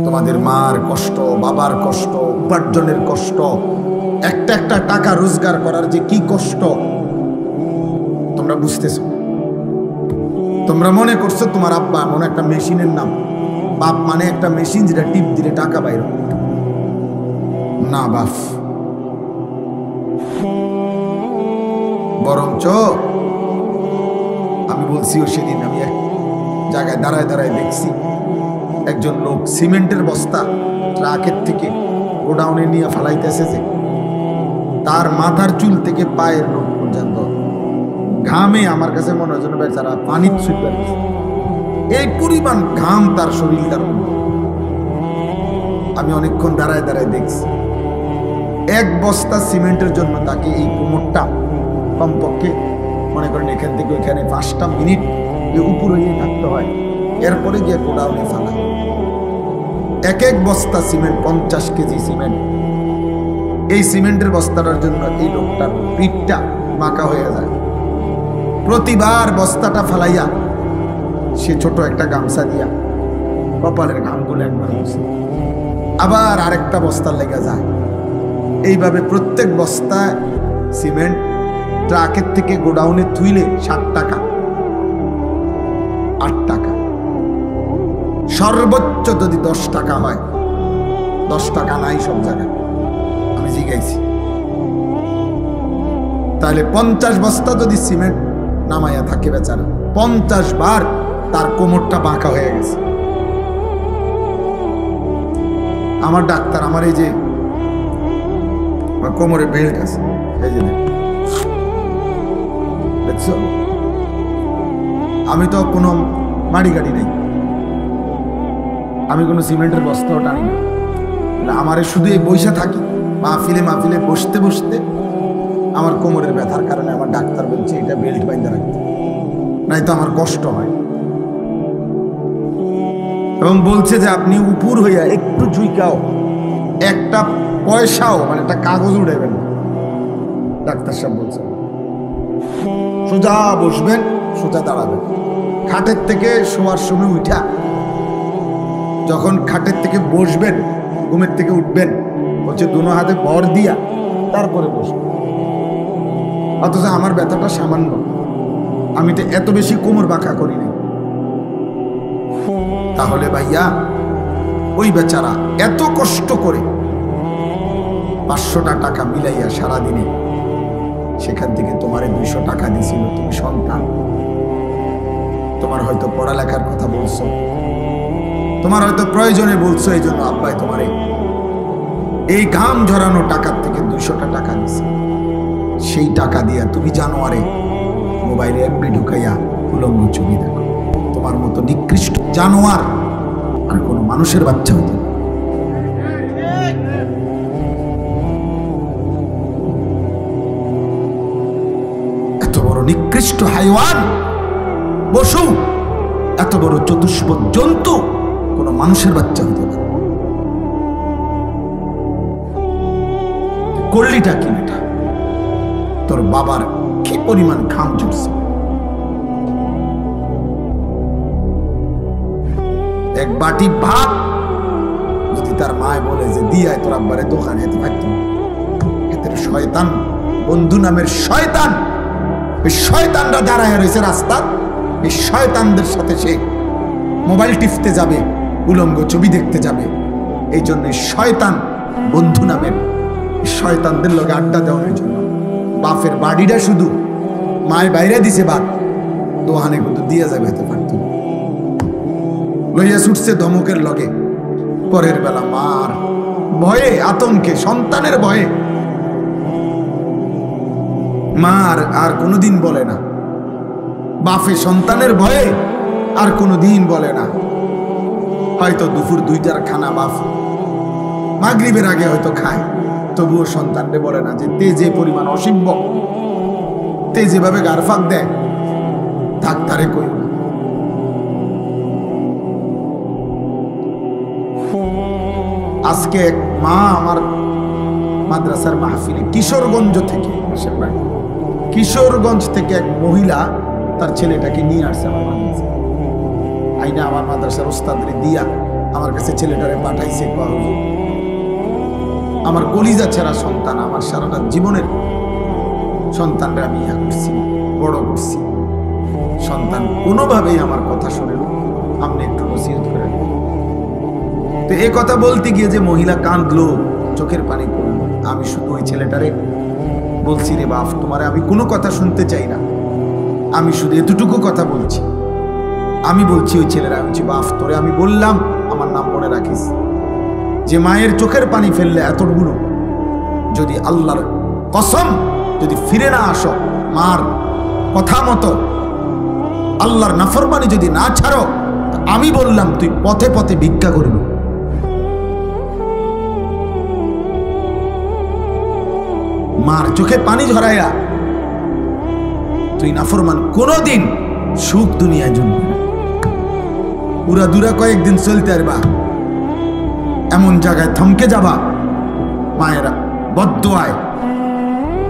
তোমাদের মার কষ্ট, বাবার কষ্ট, উপার্জনের কষ্ট, একটা একটা টাকা রোজগার করার যে কি কষ্ট তোমরা বুঝতেছো। তোমরা মনে করছো তোমার আব্বা এমন একটা মেশিনের নাম, বাপ মানে একটা মেশিন যেটা টিপ দিলে টাকা বাইর না। বাপ বরঞ্চ আমি বলছি সেদিন আমি এক জায়গায় দাঁড়ায় দাঁড়ায় দেখছি একজন লোক সিমেন্টের বস্তা ট্রাকের থেকে গোডাউনে নিয়ে ফালাইতেছে, যে তার মাথার চুল থেকে পায়ের নখ পর্যন্ত ঘামে আমার কাছে মনে হয় যেন বেচারা পানির ছুটবে, এই পরিমাণ ঘাম তার শরীরটার মধ্যে। আমি অনেকক্ষণ দাঁড়ায় দাঁড়ায় দেখছি এক বস্তা সিমেন্টের জন্য তাকে এই কোমরটা কমপক্ষে মনে করেন এখান থেকে ওইখানে 5টা মিনিট উপরে থাকতে হয়, এরপরে গিয়ে গোডাউনে ফালা। এক এক বস্তা সিমেন্ট 50 কেজি সিমেন্ট, এই সিমেন্টের বস্তাটার জন্য এই লোকটার পিঠটা মাকা হয়ে যায়। প্রতিবার বস্তাটা ফালাইয়া সে ছোট একটা গামছা দিয়া কপালের ঘামগুলো একবার বসে আবার আরেকটা বস্তার লেগে যায়। এইভাবে প্রত্যেক বস্তা সিমেন্ট ট্রাকের থেকে গোডাউনে তুইলে 7 টাকা 8 টাকা, সর্বোচ্চ যদি 10 টাকা হয়, 10 টাকা নাই সব জায়গায়, আমি জিজ্ঞাসি। তাহলে 50 বস্তা যদি সিমেন্ট নামাইয়া থাকে বেচারা, 50 বার তার কোমরটা বাঁকা হয়ে গেছে। আমার ডাক্তার আমার এই যে কোমরে বেল্ট আছে, এই যে দেখছো, আমি তো কোনো মাড়ি গাড়ি নেই, আমি কোনো সিমেন্টের বস্তাও টানি না, আমারে শুধু এই বইসা থাকি মাহফিলে মাহফিলে বসতে বসতে আমার কোমরের ব্যথার কারণে আমার ডাক্তার বলছে এটা বেল্ট বাইন্ধা রাখতে, নাই তো আমার কষ্ট হয়। এবং বলছে যে আপনি উপর হইয়া একটু ঝুইকাও, একটা পয়সাও মানে একটা কাগজ উঠাইবেন না। ডাক্তার সাহেব বলছে সোজা বসবেন, সোজা দাঁড়াবেন, খাটের থেকে শোয়ার সময় উঠা যখন খাটের থেকে বসবেন, ঘুমের থেকে উঠবেন, হচ্ছে দুনো হাতে ভর দিয়া তারপরে বসবেন। অথচ আমার ব্যথাটা সামান্য, আমি তো এত বেশি কোমর বাঁকা করি নাই। তাহলে ভাইয়া ওই বেচারা এত কষ্ট করে 500টা টাকা মিলাইয়া সারাদিনে সেখান থেকে তোমারে 200 টাকা দিছিল, তুমি সন্তান, তোমার হয়তো পড়ালেখার কথা বলছো, তোমার হয়তো প্রয়োজনে বলছো, এই জন্য আব্বাই তোমারে এই ঘাম ঝরানো টাকার থেকে 200টা টাকা দিছে। সেই টাকা দিয়া তুমি জানোয়ারে মোবাইলে এমবি ঢুকাইয়া উলঙ্গ ছবি দেখো। তোমার মতো নিকৃষ্ট জানোয়ার আর কোনো মানুষের বাচ্চা হতো না। এত বড় নিকৃষ্ট হাইওয়ান পশু, এত বড় চতুষ্পদ জন্তু কোনো মানুষের বাচ্চা হতো না। করলিটা কি বেটা? তোর বাবার কি পরিমাণ ঘাম ঝরছে। এক বাটি ভাত যদি তার মায় বলে যে দিয়ায় তোর আব্বারে দোকানে যেতে পারত, এদের শয়তান বন্ধু নামের শয়তান, এই শয়তানরা দাঁড়ায় রয়েছে রাস্তা, এই শয়তানদের সাথে সে মোবাইল টিপতে যাবে, উলঙ্গ ছবি দেখতে যাবে। এই জন্য শয়তান বন্ধু নামের শয়তানদের লোকে আড্ডা দেওয়ার জন্য বাপের বাড়িটা শুধু মায়ের বাইরে দিছে, বাদ দোহানে কিন্তু দিয়ে যাবে হতে পারত, লইয়া ছুটছে ধমকের লগে। পরের বেলা মার ভয়ে আতঙ্কে, সন্তানের ভয়ে মার আর কোনোদিন বলে না, বাপে সন্তানের ভয়ে আর কোনোদিন বলে না। হয়তো দুপুর 2টার খানা বাপ মাগরিবের আগে হয়তো খায়, তবুও সন্তানকে বলে না যে তে যে পরিমাণ অসিব্য, তে যেভাবে গারফাক দেয়, থাক তারে কই। আজকে এক মা আমার মাদ্রাসার মাহফিলে কিশোরগঞ্জ থেকে এক মহিলা তার ছেলেটাকে নিয়ে আসছে আমার মাদ্রাসা, আইনা আমার মাদ্রাসার ওস্তাদরে দিয়া আমার কাছে ছেলেটারে পাঠাইছে, আমার কলিজা ছেঁড়া সন্তান, আমার সারাটা জীবনের সন্তানরা আমি ইয়া করছি, বড় করছি, সন্তান কোনোভাবেই আমার কথা শোনে না, আপনি একটু নসিহত করেন। তো এই কথা বলতে গিয়ে যে মহিলা কাঁদলো, চোখের পানি পড়লো, আমি শুধু ওই ছেলেটারে বলছি, রে বাপ, তোমারে আমি কোনো কথা শুনতে চাই না, আমি শুধু এতটুকু কথা বলছি। আমি বলছি ওই ছেলেরা, আমি বলছি, বাপ তোরে আমি বললাম আমার নাম মনে রাখিস, যে মায়ের চোখের পানি ফেললে এতগুলো, যদি আল্লাহর কসম যদি ফিরে না আসো, মার কথা মতো আল্লাহর নাফরমানি যদি না ছাড়ো, আমি বললাম তুই পথে পথে ভিক্ষা করবি। মার চোখে পানি ঝরাইয়া তুই নাফরমান, কোনদিন সুখ দুনিয়ায় জন্মে না। পুরা দূরা কয়েকদিন চলতে পারবা, এমন জায়গায় থমকে যাবা মায়েরা বদদোয়ায়,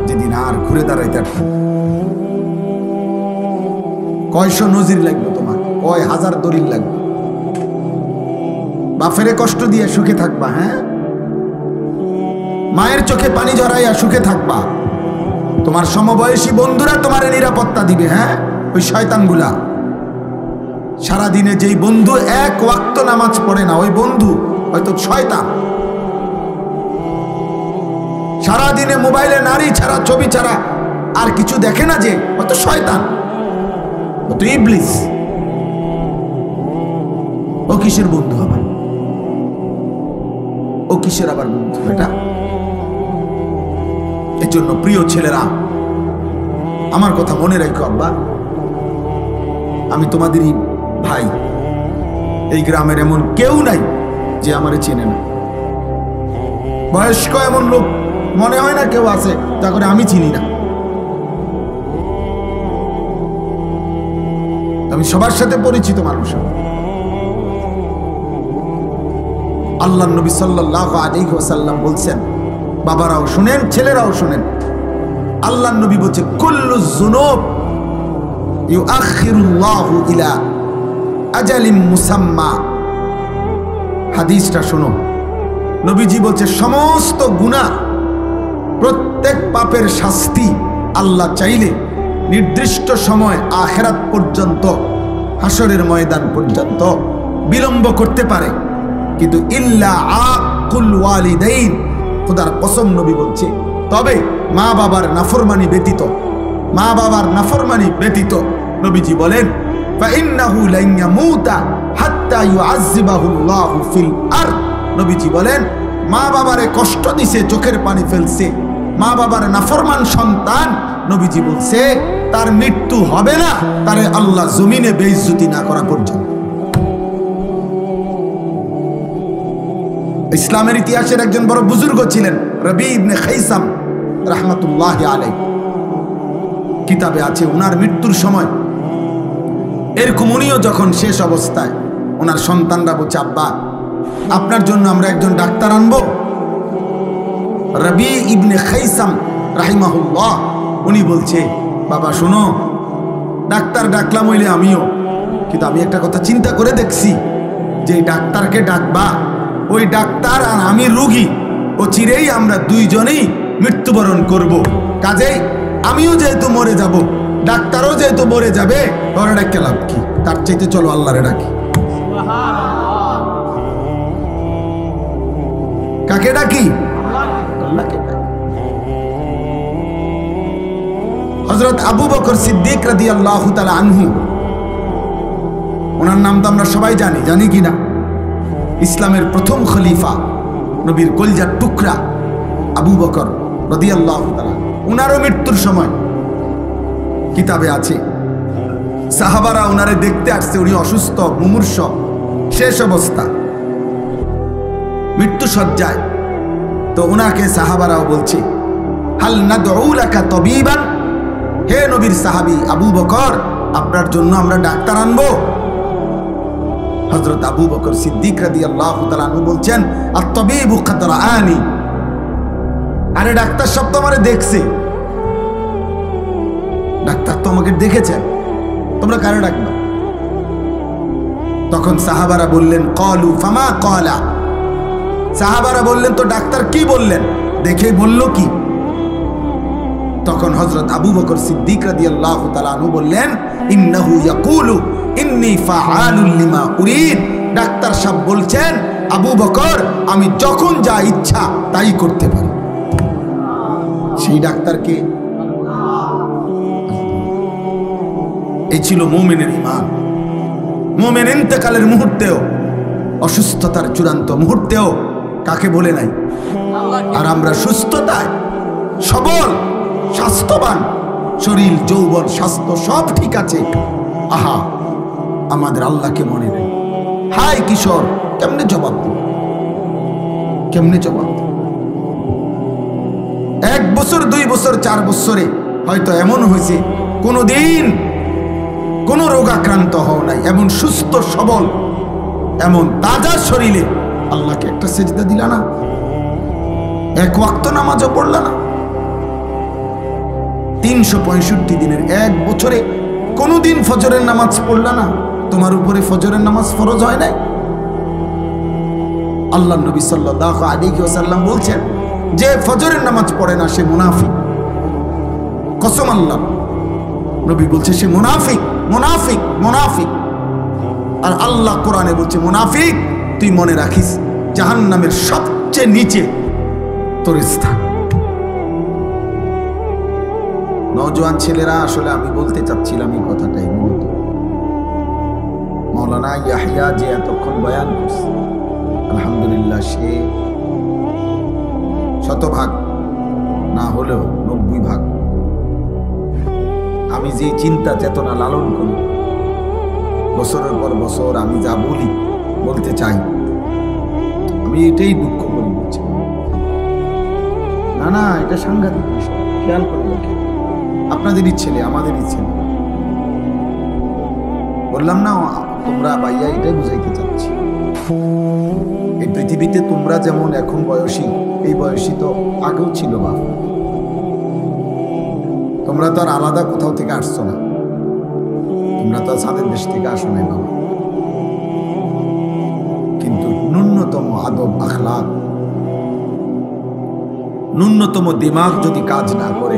যেদিন আর ঘুরে দাঁড়াইতে কয়শো নজির লাগবে তোমার, কয় হাজার দলিল লাগবে। বাফেরে কষ্ট দিয়ে সুখে থাকবা, হ্যাঁ, মায়ের চোখে পানি ঝরাইয়া সুখে থাকবা, তোমার সমবয়সী বন্ধুরা তোমার নিরাপত্তা দিবে, হ্যাঁ, ওই শয়তানগুলা। সারাদিনে যেই বন্ধু এক ওয়াক্ত নামাজ পড়ে না, ওই বন্ধু হয়তো শয়তান। সারাদিনে মোবাইলে নারী ছাড়া, ছবি ছাড়া আর কিছু দেখে না, যে হয়তো শয়তান, হয়তো ইবলিস। ও কিসের বন্ধু আবার? ও কিসের আবার বন্ধু এটা? এর জন্য প্রিয় ছেলেরা, আমার কথা মনে রাখো আব্বা, আমি তোমাদেরই ভাই। এই গ্রামের এমন কেউ নাই যে আমারে চেনে না। বয়স্ক এমন লোক মনে হয় না কেউ আছে যা করে আমি চিনি না। আমি সবার সাথে পরিচিত মানুষ। আল্লাহর নবী সাল্লাল্লাহু আলাইহি ওয়াসাল্লাম বলছেন, বাবারাও শুনেন, ছেলেরাও শুনেন, আল্লাহর নবী বলছে, কুল্লু যুনুব ইউআখিরুল্লাহু ইলা আজালিম মুসাম্মা। হাদিসটা শোনো, নবীজি বলছে, সমস্ত গুনাহ, প্রত্যেক পাপের শাস্তি আল্লাহ চাইলে নির্দিষ্ট সময় আখিরাত পর্যন্ত, হাসরের ময়দান পর্যন্ত বিলম্ব করতে পারে, কিন্তু ইল্লা আকুল ওয়ালিদাইন, খোদার কসম নবী বলছে, তবে মা বাবার নাফরমানি ব্যতীত, মা বাবার নাফরমানি ব্যতীত নবীজি বলেন, ফাইন্নাহু লান ইয়ামুতা হাত্তা ইউআযযিবাহুল্লাহু ফিল আরদ। নবীজি বলেন, মা বাবারে কষ্ট দিছে, চোখের পানি ফেলছে, মা বাবার নাফরমান সন্তান, নবীজি বলছে তার মৃত্যু হবে না, তারে আল্লাহ জমিনে বেইজ্জতি না করা পর্যন্ত। ইসলামের ইতিহাসের একজন বড় বুজুর্গ ছিলেন, রবি ইবনে খাইসাম রাহমাতুল্লাহি আলাইহি। কিতাবে আছে, ওনার মৃত্যুর সময় এরকম, উনিও যখন শেষ অবস্থায়, ওনার সন্তানরা বলছে, আব্বা আপনার জন্য আমরা একজন ডাক্তার আনবো। রবি ইবনে খাইসাম রাহিমাহুল্লাহ, উনি বলছে, বাবা শোনো, ডাক্তার ডাকলাম হইলে আমিও, কিন্তু আমি একটা কথা চিন্তা করে দেখছি, যে ডাক্তারকে ডাকবা, ওই ডাক্তার আর আমি রুগী, ও চিরেই আমরা দুইজনেই মৃত্যুবরণ করব। কাজেই আমিও যেহেতু মরে যাব, ডাক্তারও যেহেতু মরে যাবে, ওরা ডাকে লাভ কি? তার চাইতে চলো আল্লাহরে ডাকি। কাকে ডাকি? আল্লাহকে ডাকি। হযরত আবু বকর সিদ্দিক রাদিয়াল্লাহু তাআলা আনহু, ওনার নাম তো আমরা সবাই জানি, জানি কি না? ইসলামের প্রথম খলিফা, নবীর কলিজার টুকরা আবু বকর রাদিয়াল্লাহু তাআলা, ওনারও মৃত্যুর সময় কিতাবে আছে, সাহাবারা ওনারে দেখতে আসছে, উনি অসুস্থ, মুমূর্ষ, শেষ অবস্থা, মৃত্যু সজ্জায়। তো ওনাকে সাহাবারাও বলছে, হাল নাদউ লাকা তাবিবান, হে নবীর সাহাবী আবু বকর, আপনার জন্য আমরা ডাক্তার আনবো? হযরত আবু বকর সিদ্দিক রাদিয়াল্লাহু তাআলা আনহু বলছেন, আত-তাবিবু কাদ রাআনি, আরে ডাক্তার সব তো আমারে দেখছে, ডাক্তার তো আমাকে দেখেছেন, তোমরা কারে ডাকবা? তখন সাহাবারা বললেন ক্বালু ফামা ক্বালা, সাহাবারা বললেন তো ডাক্তার কি বললেন, দেখে বলল কি? তখন হযরত আবু বকর সিদ্দিক রাদিয়াল্লাহু তাআলা আনহু বললেন ইন্নাহু ইয়াকুলু ইন্নী ফাআলুন লিমা উরিদ, ডাক্তার সাহেব বলছেন আবু বকর আমি যখন যা ইচ্ছা তাই করতে পারি। সেই ডাক্তারকে, এই ছিল মুমিনের ঈমান। মুমিন ইন্তেকালের মুহূর্তেও, অসুস্থতার চূড়ান্ত মুহূর্তেও কাকে বলে নাই? আর আমরা সুস্থতায় সবল, স্বাস্থ্যবান, শরীর যৌবন স্বাস্থ্য সব ঠিক আছে, আহা আমাদের আল্লাহকে মনে নেই। হাই কিশোর, কেমনে জবাব দেব? কেমনে জবাব দেব? 1 বছর 2 বছর 4 বছরে হয়তো এমন হয়েছে কোনোদিন কোন রোগাক্রান্ত হও নাই, এমন সুস্থ সবল, এমন তাজা শরীরে আল্লাহকে একটা সেজদা দিলা না, 1 ওয়াক্ত নামাজও পড়লা না, 365 দিনের 1 বছরে কোনোদিন ফজরের নামাজ পড়লা না, তোমার উপরে ফজরের নামাজ ফরজ হয় নাই? আল্লাহ নবী সাল্লাল্লাহু আলাইহি ওয়াসাল্লাম বলছেন যে ফজরের নামাজ পড়ে না সে মুনাফিক। কসম আল্লাহ, নবী বলছে সে মুনাফিক, মুনাফিক, মুনাফিক। আর আল্লাহ কোরআনে বলছে মুনাফিক তুই মনে রাখিস জাহান্নামের সবচেয়ে নিচে তোর স্থান। নওজোয়ান ছেলেরা, আসলে আমি বলতে চাচ্ছিলাম এই কথাটাই মূলত। মাওলানা ইয়াহিয়া যে এতক্ষণ বয়ান করছে, আলহামদুলিল্লাহ সে 100% না হলেও 90% আমি যে চিন্তা চেতনা লালন করি, বছরের পর বছর আমি যা বলতে চাই, আমি এটাই দুঃখ করি বলছি। না না, এটা সাংঘাতিক বিষয়, খেয়াল করে দেখেন। আপনাদেরই ছেলে, আমাদেরই ছেলে, বললাম না তোমরা ভাইয়া, এটাই বুঝাইতে চাচ্ছি। এই পৃথিবীতে তোমরা যেমন এখন বয়সী, এই বয়সী তো আগেও ছিল বা তোমরা তো আর আলাদা কোথাও থেকে আসছো না, তোমরা তো ছাদের দেশ থেকে আসো নাই বাবা। কিন্তু ন্যূনতম আদব আখলাক, ন্যূনতম দিমাগ যদি কাজ না করে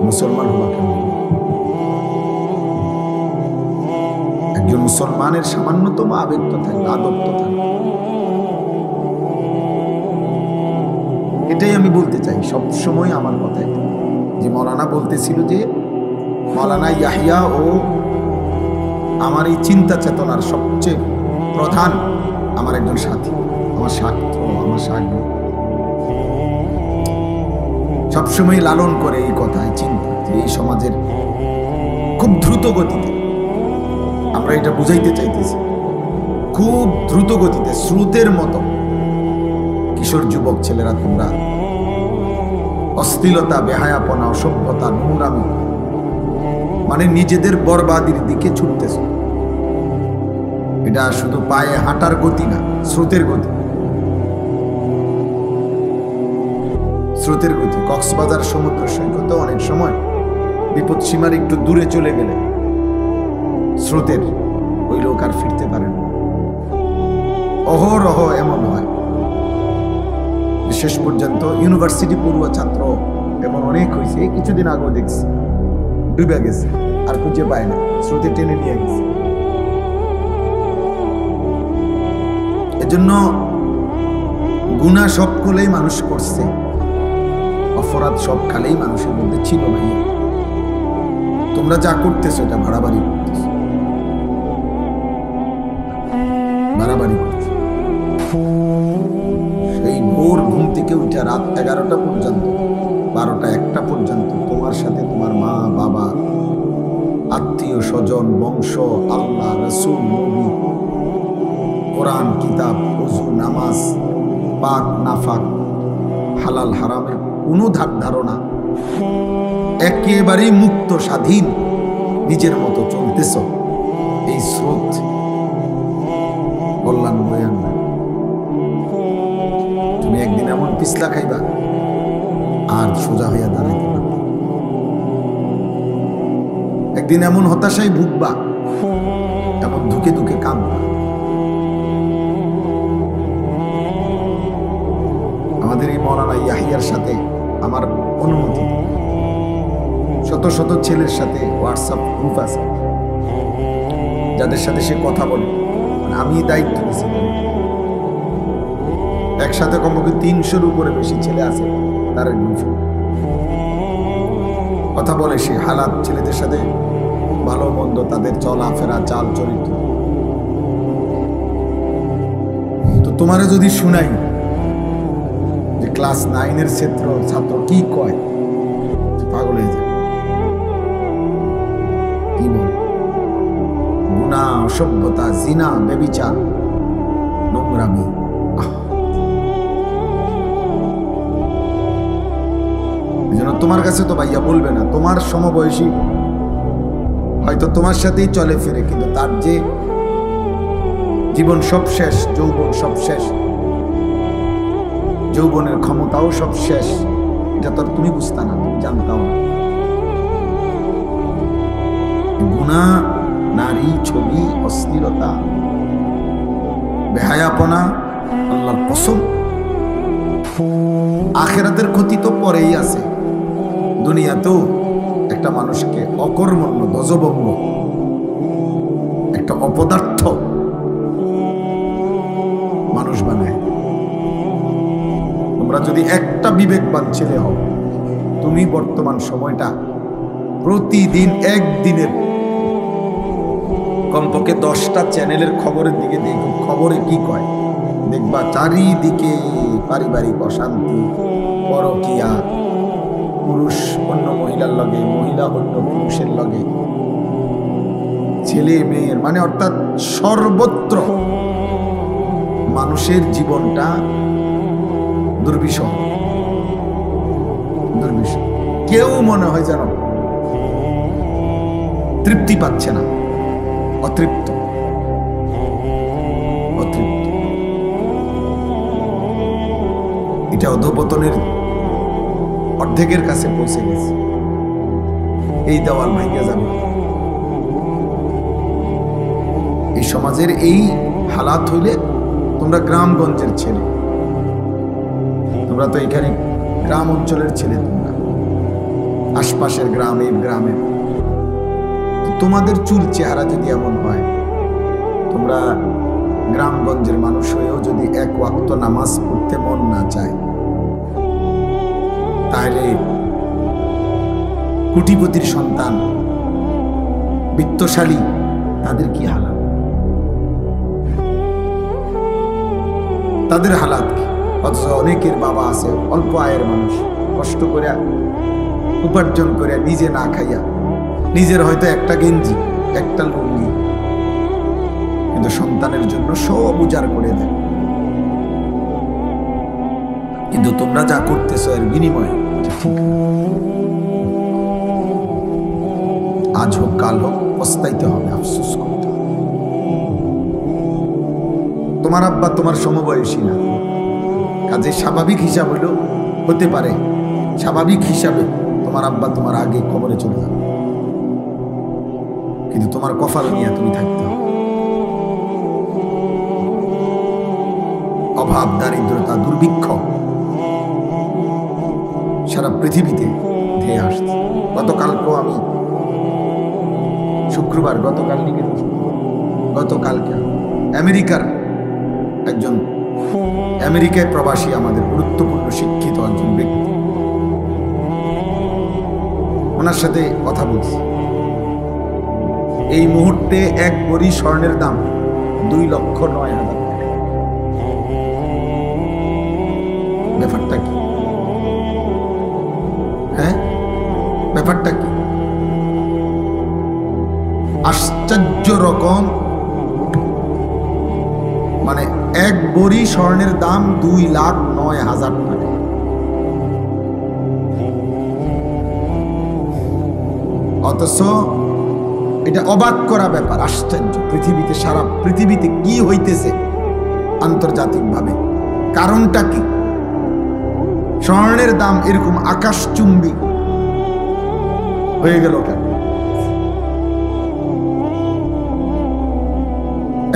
মুসলমান হওয়া কেমন? একজন মুসলমানের সামান্যতম আবেগ তো থাকবে, আদব তো থাকবে। এটাই আমি বলতে চাই সব সময় আমার কথায়, যে মৌলানা বলতেছিল যে মৌলানা ইয়াহিয়া ও আমার এই চিন্তা চেতনার সবচেয়ে প্রধান আমার একজন সাথী, আমার ছাত্র, আমার সাথী, সবসময় লালন করে এই কথায় চিন্তা যে এই সমাজের খুব দ্রুত গতিতে, আমরা এটা বুঝাইতে চাইতেছি, খুব দ্রুত গতিতে স্রোতের মতো কিশোর যুবক ছেলেরা তোমরা অশ্লীলতা, বেহায়াপনা, অসভ্যতা, নোংরামি, মানে নিজেদের বরবাদির দিকে ছুটতেছ। এটা শুধু পায়ে হাঁটার গতি না, স্রোতের গতি, স্রোতের গতি। কক্সবাজার সমুদ্র সৈকতে অনেক সময় বিপদ সীমার একটু দূরে চলে গেলে স্রোতের ওই লোক আর ফিরতে পারে না। অহরহ এমন হয়, শেষ পর্যন্ত ইউনিভার্সিটি পড়ুয়া ছাত্র এমন অনেক হয়েছে, কিছুদিন আগেও দেখছি ডুবে গেছে, আর খুঁজে পায় না, স্রোতে টেনে নিয়ে গেছে। এজন্য গুনাহ সব কলেই মানুষ করছে, অপরাধ সব কালেই মানুষের মধ্যে ছিল ভাইয়া। তোমরা যা করতেছো এটা বাড়াবাড়ি করতেছো, বাড়াবাড়ি করছো। সেই ভোর ঘুম থেকে উঠে রাত 11টা পর্যন্ত, 12টা 1টা পর্যন্ত তোমার সাথে তোমার মা বাবা, আত্মীয় স্বজন, বংশ, আল্লাহ, রাসূল, নবী, কোরআন, কিতাব, ওযু, নামাজ, পাক নাফাক, হালাল হারামের কোনো ধারণা, একেবারেই মুক্ত স্বাধীন নিজের মতো চলতেছ। এই স্রোত কল্যাণ বয়ান না, তুমি একদিন এমন পিছলা খাইবা আর সোজা হইয়া দাঁড়াইতে পারবে, একদিন এমন হতাশায় ভুগবা এমন ধুকে ধুকে কাঁদবা। আমাদের এই মৌলানা ইয়াহিয়ার সাথে আমার অনুমতি, শত শত ছেলের সাথে হোয়াটসঅ্যাপ গ্রুপ আছে যাদের সাথে সে কথা বলে, আমি দায়িত্ব দিয়েছি। একসাথে কমপক্ষে 300-র উপরে বেশি ছেলে আছে তার গ্রুপে কথা বলে। সে হালাত, ছেলেদের সাথে ভালো মন্দ, তাদের চলাফেরা, চাল চরিত্র। তো তোমারে যদি শুনাই যে ক্লাস 9-এর ছাত্র কি কয়, পাগল হয়ে যায়। কি বল? গুনাহ, অসভ্যতা, জিনা, ব্যভিচার, নোংরামি। এজন্য তোমার কাছে তো ভাইয়া বলবে না, তোমার সমবয়সী হয়তো তোমার সাথেই চলে ফিরে, কিন্তু তার যে জীবন সব শেষ, যৌবন সব শেষ, যৌবনের ক্ষমতাও সব শেষ, এটা তো তুমি বুঝতা না, তুমি জানতাও না। গুনাহ, নারী, ছবি, অশ্লীলতা, বেহায়াপনা, আল্লাহর কসম আখিরাতের ক্ষতি তো পরেই আছে। দুনিয়াতেও একটা মানুষকে অকর্মণ্য, ধ্বজভঙ্গ, একটা অপদার্থ মানুষ বানায়। তোমরা যদি একটা বিবেকবান ছেলে হও, তুমি বর্তমান সময়টা প্রতিদিন একদিনের কমপক্ষে 10টা চ্যানেলের খবরের দিকে দেখো, খবরে কি কয় দেখবা। চারিদিকে পারিবারিক অশান্তি, পরকিয়া, পুরুষ অন্য মহিলার লগে, মহিলা অন্য পুরুষের লগে, ছেলে মেয়ের, মানে অর্থাৎ সর্বত্র মানুষের জীবনটা দুর্বিষহ। কেউ মনে হয় যেন তৃপ্তি পাচ্ছে না, অতৃপ্ত। এটা অধঃপতনের অর্ধেকের কাছে পৌঁছে গেছে। এই দেওয়াল ভাঙে যাবে। এই সমাজের এই হালাত হইলে, তোমরা গ্রামগঞ্জের ছেলে, তোমরা তো এখানে গ্রাম অঞ্চলের ছেলে, তোমরা আশপাশের গ্রামে গ্রামের, তোমাদের চুল চেহারা যদি এমন হয়, তোমরা গ্রামগঞ্জের মানুষ হয়েও যদি এক ওয়াক্ত নামাজ পড়তে মন না চায়, তাহলে কোটিপতির সন্তান, বিত্তশালী, তাদের কি হালাত? তাদের হালাত কি? অথচ অনেকের বাবা আছে অল্প আয়ের মানুষ, কষ্ট করে উপার্জন করে নিজে না খাইয়া, নিজের হয়তো একটা গেঞ্জি, একটা লুঙ্গি, কিন্তু সন্তানের জন্য সব উজাড় করে দেয়। কিন্তু তোমরা যা করতেছো এর বিনিময়ে আজ হোক কাল হোক পস্তাইতে হবে, আফসোস করতে হবে। তোমার আব্বা তোমার সমবয়সী না, কাজে স্বাভাবিক হিসাব হইলেও হতে পারে, স্বাভাবিক হিসাবে তোমার আব্বা তোমার আগে কবরে চলে যাবে, কিন্তু তোমার কপাল নিয়ে তুমি থাকতে হবে। অভাব, দারিদ্রতা, দুর্ভিক্ষ সারা পৃথিবীতে ধেয়ে আসছে। গতকালকেও আমি শুক্রবার, গতকালকে আমেরিকার একজন, আমেরিকায় প্রবাসী, আমাদের গুরুত্বপূর্ণ শিক্ষিত একজন ব্যক্তি, ওনার সাথে কথা বলছি। এই মুহূর্তে এক ভরি স্বর্ণের দাম 2,09,000 টাকা। ব্যাপারটা কি? হ্যাঁ, ব্যাপারটা কি? আশ্চর্য রকম, মানে এক ভরি স্বর্ণের দাম 2,09,000 টাকা। অথচ এটা অবাক করা ব্যাপার, আশ্চর্য। পৃথিবীতে, সারা পৃথিবীতে কি হইতেছে আন্তর্জাতিকভাবে, কারণটা কি? স্বর্ণের দাম এরকম আকাশচুম্বী হয়ে গেল কেন?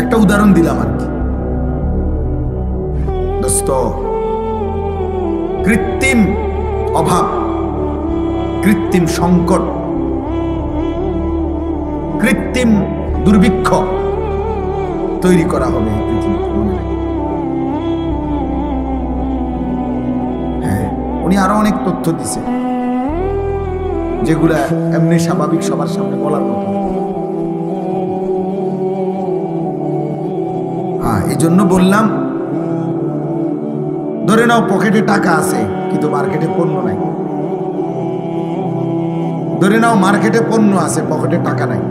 একটা উদাহরণ দিলাম আর কি দোস্ত। কৃত্রিম অভাব, কৃত্রিম সংকট, কৃত্রিম দুর্ভিক্ষ তৈরি করা হবে এই পৃথিবীতে। হ্যাঁ, উনি আরো অনেক তথ্য দিছে যেগুলা এমনি স্বাভাবিক সবার সামনে বলার মতো। হ্যাঁ, এই জন্য বললাম, ধরে নাও পকেটে টাকা আছে কিন্তু মার্কেটে পণ্য নাই। ধরে নাও মার্কেটে পণ্য আছে, পকেটে টাকা নাই,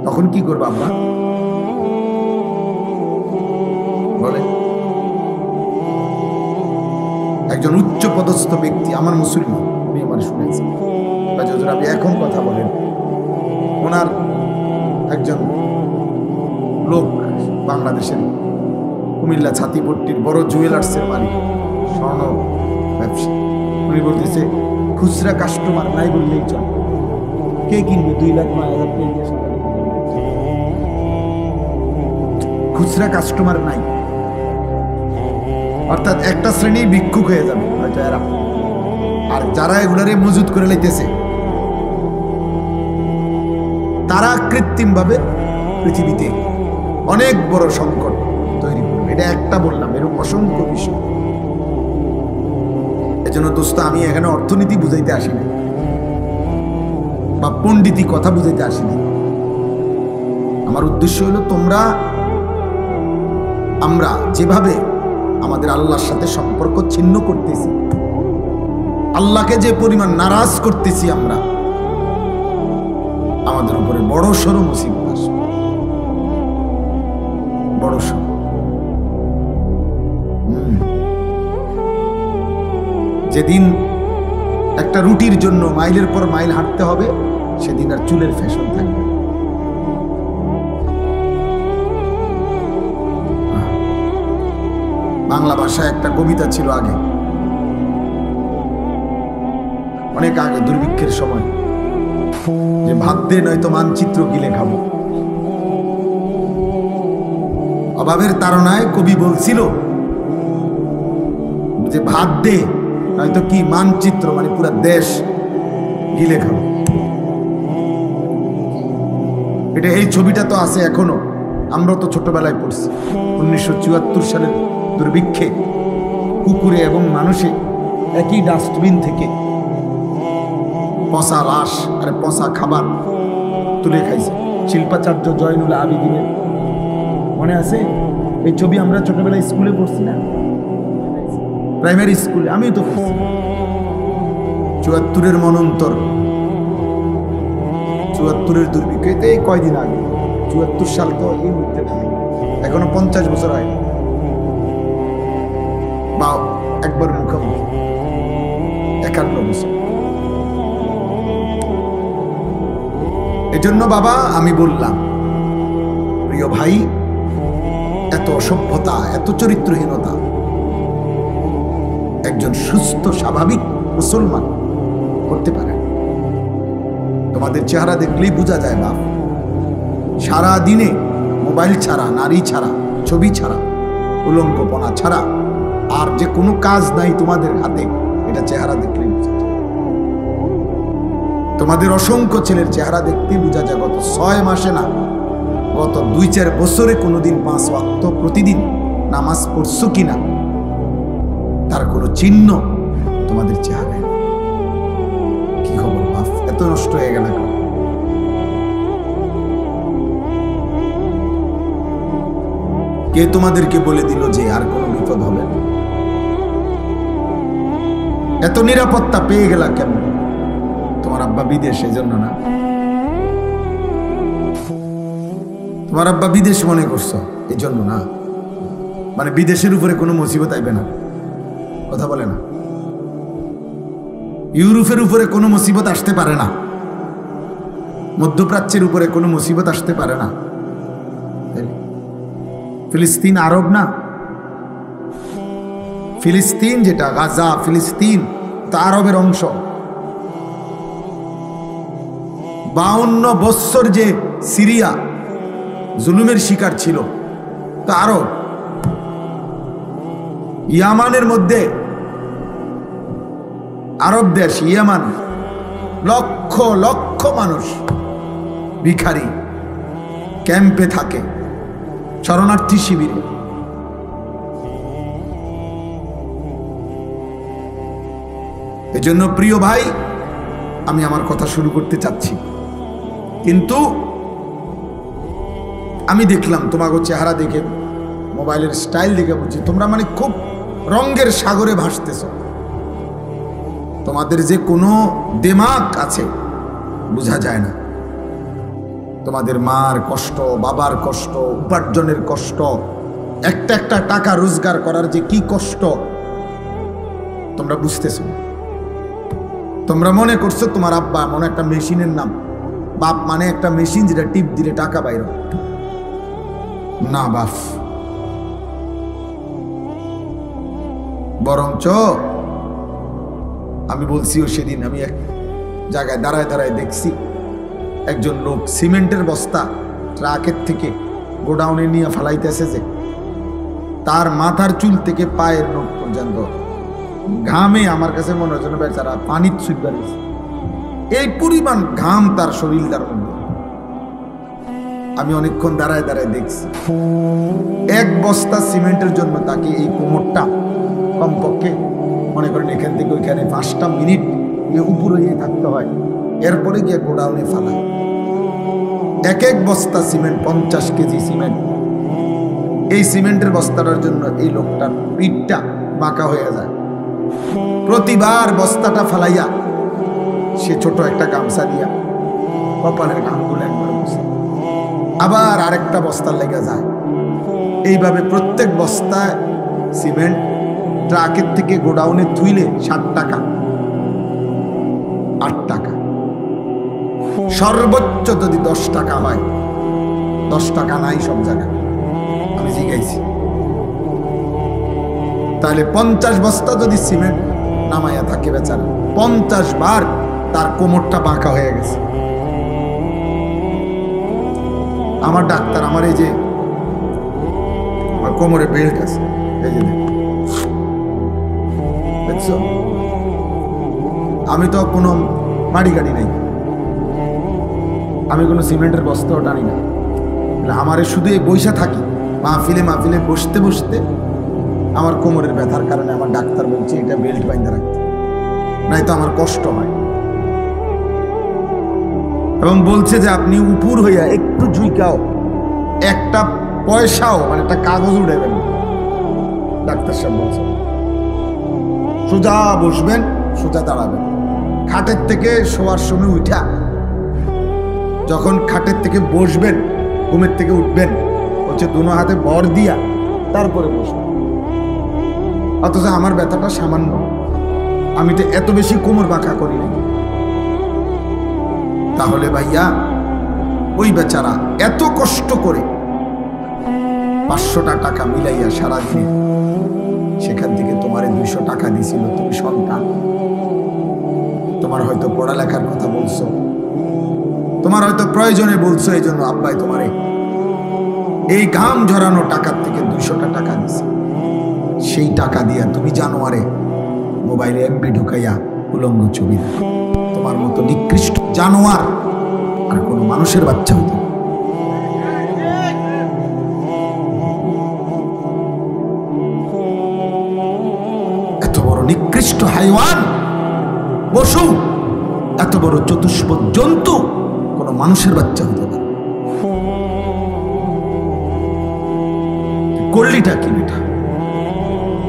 তখন কি করবো আমরা? বলে একজন উচ্চ পদস্থ ব্যক্তি, আমার মুসলমান, উনি আমার শুনেছি, আপনি এখন কথা বলেন, ওনার একজন লোক বাংলাদেশের কুমিল্লা ছাতিপট্টির বড় জুয়েলার্সের মালিক, স্বর্ণ ব্যবসা, উনি বলতেছে খুচরা কাস্টমার নাই বললেই চল, কে কিনবে 2,09,000 খুচরা কাস্টমার নাই, অর্থাৎ একটা শ্রেণী ভিক্ষুক হয়ে যাবে হয়তো এরা। আর যারা এগুলারে মজুত করে লাইতেছে তারা কৃত্রিম ভাবে পৃথিবীতে অনেক বড় সংকট তৈরি করবে। এটা একটা বললাম, এরকম অসংখ্য বিষয়। এজন্য দোস্ত, আমি এখানে অর্থনীতি বুঝাইতে আসিনি বা পণ্ডিতি কথা বুঝাইতে আসিনি। আমার উদ্দেশ্য হলো আমরা যেভাবে আমাদের আল্লাহর সাথে সম্পর্ক ছিন্ন করতেছি, আল্লাহকে যে পরিমাণ নারাজ করতেছি আমরা, আমাদের উপরে বড় সড় মুসিবত আসবে, বড় সড়। যেদিন একটা রুটির জন্য মাইলের পর মাইল হাঁটতে হবে, সেদিন আর চুলের ফ্যাশন থাকবে। বাংলা ভাষায় একটা কবিতা ছিল আগে, অনেক আগে, দুর্ভিক্ষের সময়, যে ভাত দে নয়তো মানচিত্র গিলে খাবো। অভাবের তাড়নায় কবি বলছিল যে ভাত দে নয়তো কি মানচিত্র, মানে পুরা দেশ গিলে খাবো। এটা, এই ছবিটা তো আছে এখনো, আমরা তো ছোটবেলায় পড়ছি। 1974 সালের দুর্ভিক্ষে কুকুরে এবং মানুষে একই ডাস্টবিন থেকে পচা লাশ আর পচা খাবার তুলে খাইছে। শিল্পাচার্য জয়নুল আবেদিনের মনে আছে এই ছবি? আমরা ছোটবেলায় স্কুলে পড়ছি না, প্রাইমারি স্কুলে, আমিও তো পড়ছি। 74-এর মনন্তর, 74-এর দুর্ভিক্ষ, এই কয়দিন আগে। 74 সাল তো এই মুহূর্তে এখনো 50 বছর হয় বা একবার মুখোমুখি 51 বছর। এজন্য বাবা আমি বললাম, প্রিয় ভাই, এত অসভ্যতা, এত চরিত্রহীনতা একজন সুস্থ স্বাভাবিক মুসলমান করতে পারে। তোমাদের চেহারা দেখলেই বোঝা যায় বাপ, সারা দিনে মোবাইল ছাড়া, নারী ছাড়া, ছবি ছাড়া, উলঙ্গপনা ছাড়া আর যে কোনো কাজ নাই তোমাদের হাতে, এটা চেহারা দেখলেই বোঝা যায়। তোমাদের অসংখ্য ছেলের চেহারা দেখতেই বোঝা যায় গত 6 মাসে না, গত 2-4 বছরে কোনোদিন 5 ওয়াক্ত প্রতিদিন নামাজ পড়ছো কিনা তার কোনো চিহ্ন তোমাদের চেহারায়। কি খবর বাপ, এত নষ্ট হয়ে গেল? কে তোমাদেরকে বলে দিল যে আর কোনো বিপদ হবে না? এত নিরাপত্তা পেয়ে গেলা কেমন? তোমার আব্বা বিদেশ, এজন্য না? তোমার আব্বা বিদেশ মনে করছো এই জন্য না? মানে বিদেশের উপরে কোনো মুসিবত আইবে না, কথা বলে না? ইউরোপের উপরে কোনো মুসিবত আসতে পারে না, মধ্যপ্রাচ্যের উপরে কোনো মুসিবত আসতে পারে না। ফিলিস্তিন আরব না? ফিলিস্তিন যেটা গাজা, ফিলিস্তিন তা আরবের অংশ। 52 বছর যে সিরিয়া জুলুমের শিকার ছিল। তো আরো ইয়ামানের মধ্যে, আরব দেশ ইয়ামান, লক্ষ লক্ষ মানুষ ভিখারি ক্যাম্পে থাকে, শরণার্থী শিবিরে। এজন্য প্রিয় ভাই, আমি আমার কথা শুরু করতে চাচ্ছি, কিন্তু আমি দেখলাম তোমাকে চেহারা দেখে, মোবাইলের স্টাইল দেখে বুঝছি তোমরা মানে খুব রঙের সাগরে ভাসতেছ। তোমাদের যে কোনো দিমাগ আছে বোঝা যায় না। তোমাদের মার কষ্ট, বাবার কষ্ট, উপার্জনের কষ্ট, একটা একটা টাকা রোজগার করার যে কি কষ্ট তোমরা বুঝতেছো। তোমরা মনে করছো তোমার আব্বা মনে একটা মেশিনের নাম, বাপ মানে একটা মেশিন যেটা টিপ দিলে টাকা বাইর। না বাপ, বরঞ্চ আমি বলছিও সেদিন, আমি এক জায়গায় দাঁড়ায় দাঁড়ায় দেখছি একজন লোক সিমেন্টের বস্তা ট্রাকের থেকে গোডাউনে নিয়ে ফালাইতেছে, যে তার মাথার চুল থেকে পায়ের নখ পর্যন্ত ঘামে, আমার কাছে মনে হচ্ছে বেচারা পানির ছুট বাড়িয়েছে, এই পরিমাণ ঘাম তার শরীরটার মধ্যে। আমি অনেকক্ষণ দাঁড়ায় দাঁড়ায় দেখছি, এক বস্তা সিমেন্টের জন্য তাকে এই কোমরটা কমপক্ষে মনে করেন এখান থেকে ওইখানে 5টা মিনিট উপরে গিয়ে থাকতে হয়, এরপরে গিয়ে গোডাউনে ফালায়। এক এক বস্তা সিমেন্ট, 50 কেজি সিমেন্ট। এই সিমেন্টের বস্তাটার জন্য এই লোকটার পিঠটা বাঁকা হয়ে যায়। প্রতিবার বস্তাটা ফালাইয়া সে ছোট একটা গামছা দিয়া কপালের ঘামগুলো একবার বসে, আবার আরেকটা বস্তার লেগে যায়। এইভাবে প্রত্যেক বস্তায় সিমেন্ট ট্রাকের থেকে গোডাউনে থুইলে 7 টাকা, 8 টাকা, সর্বোচ্চ যদি 10 টাকা হয়। 10 টাকা নাই সব জায়গায়, আমি জিজ্ঞাসি। তাহলে 50 বস্তা যদি সিমেন্ট নামাইয়া থাকে বেচারা, 50 বার তার কোমরটা বাঁকা হয়ে গেছে। আমার ডাক্তার, আমার এই যে কোমরে বেল্ট আছে, এই যে দেখছো, আমি তো কোনো মাড়ি গাড়ি নাই, আমি কোনো সিমেন্টের বস্তাও টানি না। আমারে শুধু এই বৈশা থাকি, মাহফিলে মাহফিলে বসতে বসতে আমার কোমরের ব্যথার কারণে আমার ডাক্তার বলছে এটা বেল্ট বাইন্ধে রাখতে, নাই তো আমার কষ্ট হয়। এবং বলছে যে আপনি উপর হইয়া একটু ঝুঁকাও, একটা পয়সাও মানে একটা কাগজ উড়াবেন না। ডাক্তার সাহেব বলছে সোজা বসবেন, সোজা দাঁড়াবেন। খাটের থেকে শোয়ার সময় উঠা, যখন খাটের থেকে বসবেন, ঘুমের থেকে উঠবেন, হচ্ছে দুনো হাতে ভর দিয়া তারপরে বসবেন। অথচ আমার ব্যথাটা সামান্য, আমি তো এত বেশি কোমর বাঁকা করি না। তাহলে ভাইয়া ওই বেচারা এত কষ্ট করে 500টা টাকা মিলাইয়া সারাদিনে, সেখান থেকে তোমারে 200 টাকা দিছিল, তুমি সন্তান, তোমার হয়তো পড়ালেখার কথা বলছো, তোমার হয়তো প্রয়োজনে বলছো, এই জন্য আব্বাই তোমারে এই ঘাম ঝরানো টাকার থেকে 200টা টাকা দিছে। সেই টাকা দিয়া তুমি জানোয়ারে মোবাইলে এমবি ঢুকাইয়া উলঙ্গ ছবি, তোমার মতো নিকৃষ্ট জানোয়ার আর কোনো মানুষের বাচ্চা হইতো। এত বড় নিকৃষ্ট হাইওয়ান পশু, এত বড় চতুষ্পদ জন্তু কোনো মানুষের বাচ্চা হতে পারে? করলিটা কি বেটা?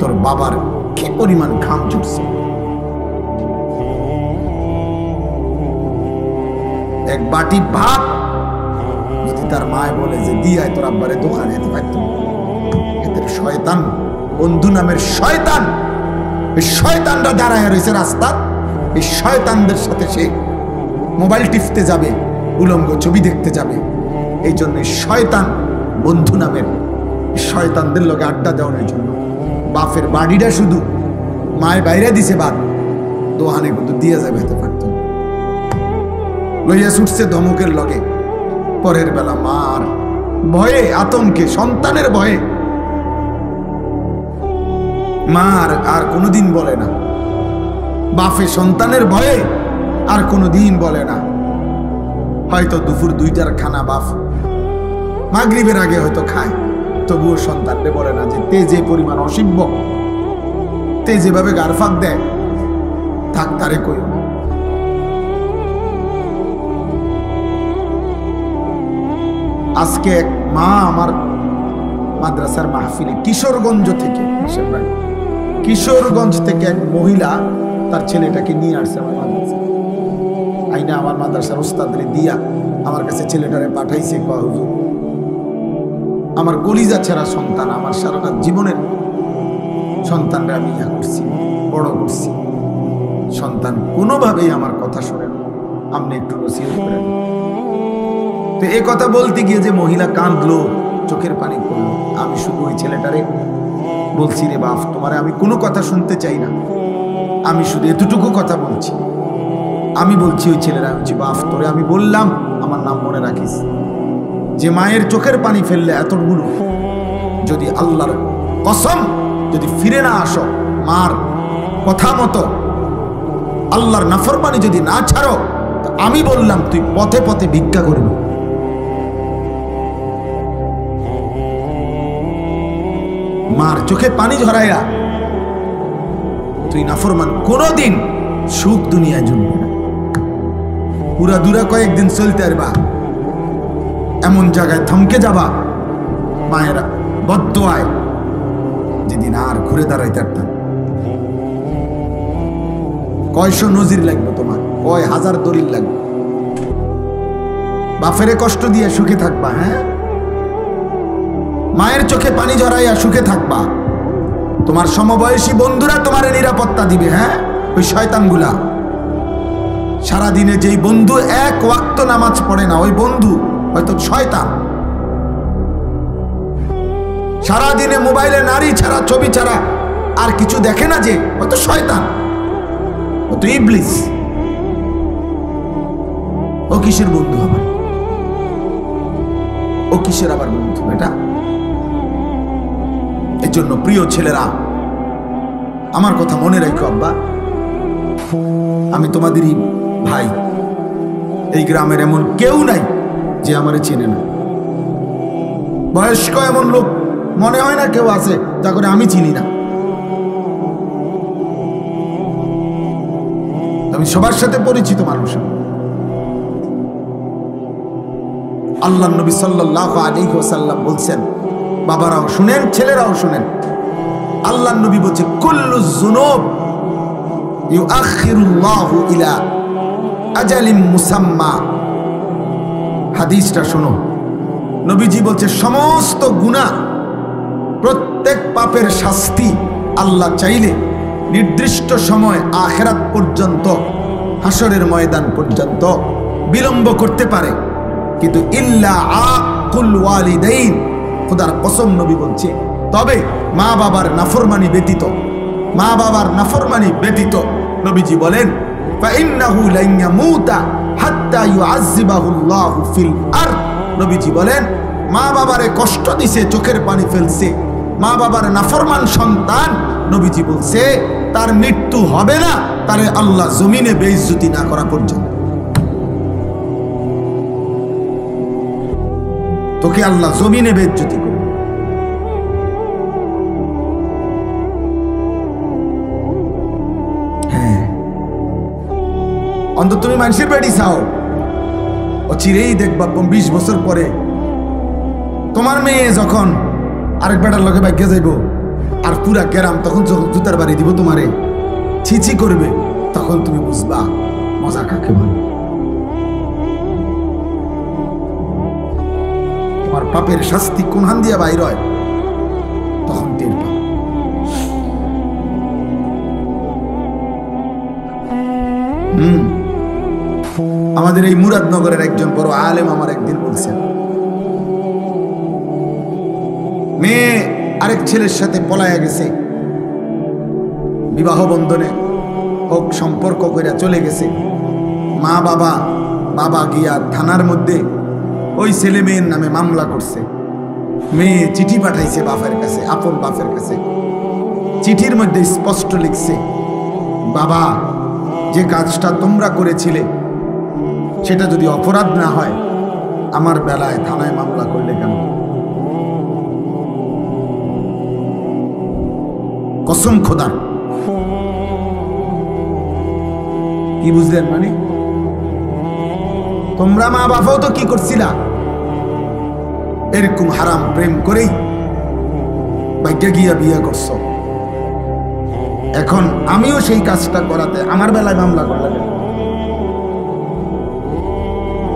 তোর বাবার কি পরিমাণ ঘাম ঝরছে। এক বাটি ভাত যদি তার মায় বলে যে দিয়ায় তোর আব্বারে দোকানে যেতে পারত, এদের শয়তান বন্ধু নামের শয়তান, এই শয়তানরা দাঁড়ায় রয়েছে রাস্তা, এই শয়তানদের সাথে সে মোবাইল টিপতে যাবে, উলঙ্গ ছবি দেখতে যাবে। এই জন্য শয়তান বন্ধু নামের শয়তানদের লোকে আড্ডা দেওয়ার জন্য বাপের বাড়িটা শুধু মায়ের বাইরে দিছে, বাদ দোহানে কিন্তু দিয়ে যাবে হতে পারত। লইয়া ছুটছে ধমকের লগে, পরের বেলা মা আর ভয়ে, আতঙ্কে, সন্তানের ভয়ে মা আর কোনোদিন বলে না, বাপে সন্তানের ভয়ে আর কোনোদিন বলে না। হয়তো দুপুর 2টার খানা বাপ মাগরিবের আগে হয়তো খায়, তবুও সন্তানকে বলে না যে তে যে পরিমাণ অসিব্য, তে যেভাবে গারফাক দেয়, থাক তারে কইও না। আজকে এক মা আমার মাদ্রাসার মাহফিলে কিশোরগঞ্জ থেকে এক মহিলা তার ছেলেটাকে নিয়ে আসছে আমার মাদ্রাসায়। আইনা আমার মাদ্রাসার ওস্তাদরে দিয়া আমার কাছে ছেলেটারে পাঠাইছে, কয় হুজুর আমার কলিজা ছেঁড়া সন্তান, আমার সারাটা জীবনের সন্তানরা আমি ইয়া করছি, বড় করছি, সন্তান কোনোভাবেই আমার কথা শোনে না, আপনি একটু নসিহত করেন। তো এই কথা বলতে গিয়ে যে মহিলা কাঁদলো, চোখের পানি পড়লো, আমি শুধু ওই ছেলেটারে বলছি, রে বাপ, তোমারে আমি কোনো কথা শুনতে চাই না, আমি শুধু এতটুকু কথা বলছি। আমি বলছি ওই ছেলেরা, বলছি বাপ তোরে আমি বললাম আমার নাম মনে রাখিস, যে মায়ের চোখের পানি ফেললে এতগুলো, যদি আল্লাহর কসম যদি ফিরে না আসো, মার কথা মতো আল্লাহর নাফরমানি যদি না ছাড়ো, তো আমি বললাম তুই পথে পথে ভিক্ষা করবি। মার চোখে পানি ঝরাইয়া তুই নাফরমান, কোনদিন সুখ দুনিয়ায় জমবে না। পুরা দূরা কয়েকদিন চলতে পারবা, এমন জায়গায় থমকে যাবা মায়েরা বদদোয়ায়, যেদিন আর ঘুরে দাঁড়াইতে পারতাম। কয়শো নজির লাগবে তোমার, কয় হাজার দলিল লাগবে। বাপেরে কষ্ট দিয়ে সুখে থাকবা, হ্যাঁ, মায়ের চোখে পানি ঝরাইয়া সুখে থাকবা। তোমার সমবয়সী বন্ধুরা তোমার নিরাপত্তা দিবে, হ্যাঁ, ওই শয়তানগুলা। সারাদিনে যেই বন্ধু এক ওয়াক্ত নামাজ পড়ে না, ওই বন্ধু হয়তো শয়তান। সারাদিনে মোবাইলে নারী ছাড়া, ছবি ছাড়া আর কিছু দেখে না, যে হয়তো শয়তান, হয়তো ইবলিস। ও কিসের বন্ধু আমার, ও কিসের আবার বন্ধু এটা? এর জন্য প্রিয় ছেলেরা, আমার কথা মনে রাখো আব্বা, আমি তোমাদেরই ভাই। এই গ্রামের এমন কেউ নাই যে আমারে চেনে না। বয়স্ক এমন লোক মনে হয় না কেউ আছে যা করে আমি চিনি না। আমি সবার সাথে পরিচিত মানুষ। আল্লাহর নবী সাল্লাল্লাহু আলাইহি ওয়াসাল্লাম বলছেন, বাবারাও শুনেন, ছেলেরাও শুনেন, আল্লাহর নবী বলছে কুল্লু যুনুব ইউআখিরুল্লাহু ইলা আজালিম মুসাম্মা। হাদিসটা শোনো, নবীজি বলছে সমস্ত গুনাহ, প্রত্যেক পাপের শাস্তি আল্লাহ চাইলে নির্দিষ্ট সময় আখিরাত পর্যন্ত, হাসরের ময়দান পর্যন্ত বিলম্ব করতে পারে, কিন্তু ইল্লা আকুল ওয়ালিদাইন, খোদার কসম নবী বলছে, তবে মা বাবার নাফরমানি ব্যতীত, মা বাবার নাফরমানি ব্যতীত নবীজি বলেন ফাইন্নাহু লান ইয়ামুতা হাত্তা ইউআযযিবাহুল্লাহু ফিল আরদ। নবীজি বলেন মা বাবারে কষ্ট দিছে, চোখের পানি ফেলছে, মা বাবার নাফরমান সন্তান, নবীজি বলছে তার মৃত্যু হবে না তারে আল্লাহ জমিনে বেইজ্জতি না করা পর্যন্ত। তোকে আল্লাহ জমিনে বেইজ্জতি করবে। হ্যাঁ, অন্তত তুমি মানুষের বাড়ি চাও, ও চিরেই দেখবা 20 বছর পরে তোমার মেয়ে যখন আরেক বেটার লগে ভাগ্যে যাইব, আর পুরা গ্রাম তখন জুতার বাড়ি দিব তোমারে, ছিছি করবে, তখন তুমি বুঝবা মজা কাকে বলে। তোমার পাপের শাস্তি কোন হান দিয়া বাইর হয়, তখন টের পাবে। আমাদের এই মুরাদনগরের একজন বড় আলেম আমার একদিন বলছেন, মেয়ে আরেক ছেলের সাথে পলায়া গেছে, বিবাহ বন্ধনে হোক সম্পর্ক করে চলে গেছে। মা বাবা গিয়া থানার মধ্যে ওই ছেলে মেয়ের নামে মামলা করছে। মেয়ে চিঠি পাঠাইছে বাপের কাছে, আপন বাপের কাছে। চিঠির মধ্যে স্পষ্ট লিখছে, বাবা যে কাজটা তোমরা করেছিলে সেটা যদি অপরাধ না হয় আমার বেলায় থানায় মামলা করলে কেন? কসম খোদার। কি বুঝলেন? মানে তোমরা মা বাবাও তো কি করছিলা? এরকম হারাম প্রেম করেই বাইকে গিয়া বিয়ে করছো। এখন আমিও সেই কাজটা করাতে আমার বেলায় মামলা করলাম।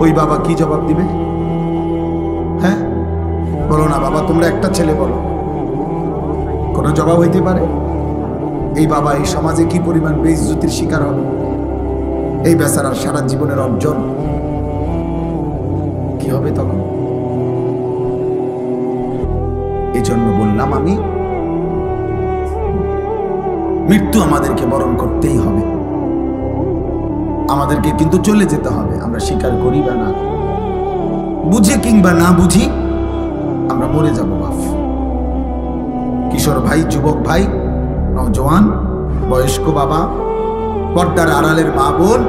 ওই বাবা কি জবাব দিবে? হ্যাঁ বলো না বাবা, তোমরা একটা ছেলে বলো, কোনো জবাব হইতে পারে? এই বাবা এই সমাজে কি পরিমাণ বেইজ্জতির শিকার হবে। এই বেচারার সারা জীবনের অর্জন কি হবে তখন? এই জন্য বললাম আমি, মৃত্যু আমাদেরকে বরণ করতেই হবে, আমাদেরকে কিন্তু চলে যেতে হবে। আমরা স্বীকার করি বা না, বুঝে কিংবা না বুঝি আমরা মরে যাব বাপ। কিশোর ভাই, যুবক ভাই, নওজওয়ান, বয়স্ক বাবা, পর্দার আড়ালের মা বোন,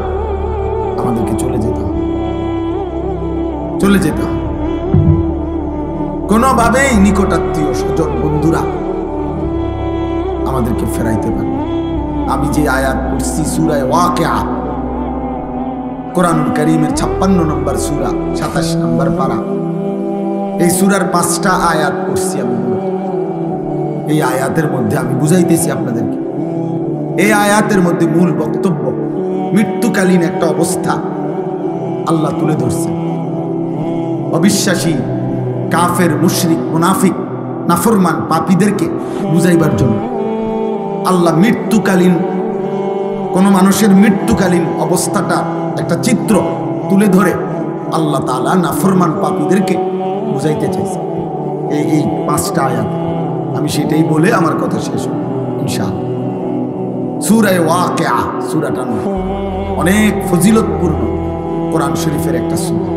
আমাদেরকে চলে যেতে হবে, চলে যেতে হবে। কোনোভাবেই নিকটাত্মীয় স্বজন বন্ধুরা আমাদেরকে ফেরাইতে পারবে। আমি যে আয়াত পড়ছি সূরা ওয়াকিয়া, কোরআনুল কারীমের 56 নম্বর সূরা 27 নম্বর পারা, এই সূরার 5টা আয়াত পড়ছি আমি। এই আয়াতের মধ্যে আমি বুঝাইতেছি আপনাদেরকে, এই আয়াতের মধ্যে মূল বক্তব্য মৃত্যুকালীন একটা অবস্থা আল্লাহ তুলে ধরছে। অবিশ্বাসী, কাফের, মুশরিক, মুনাফিক, নাফরমান, পাপীদেরকে বুঝাইবার জন্য আল্লাহ মৃত্যুকালীন, কোন মানুষের মৃত্যুকালীন অবস্থাটা একটা চিত্র তুলে ধরে আল্লাহ তাআলা নাফরমান পাপীদেরকে বুঝাইতে চাইছে এই 5টা আয়াত। আমি সেটাই বলে আমার কথা শেষ হবে ইনশাআল্লাহ। সূরা ওয়াকিয়া, সূরাটা অনেক ফজিলতপূর্ণ কোরআন শরীফের একটা সূরা,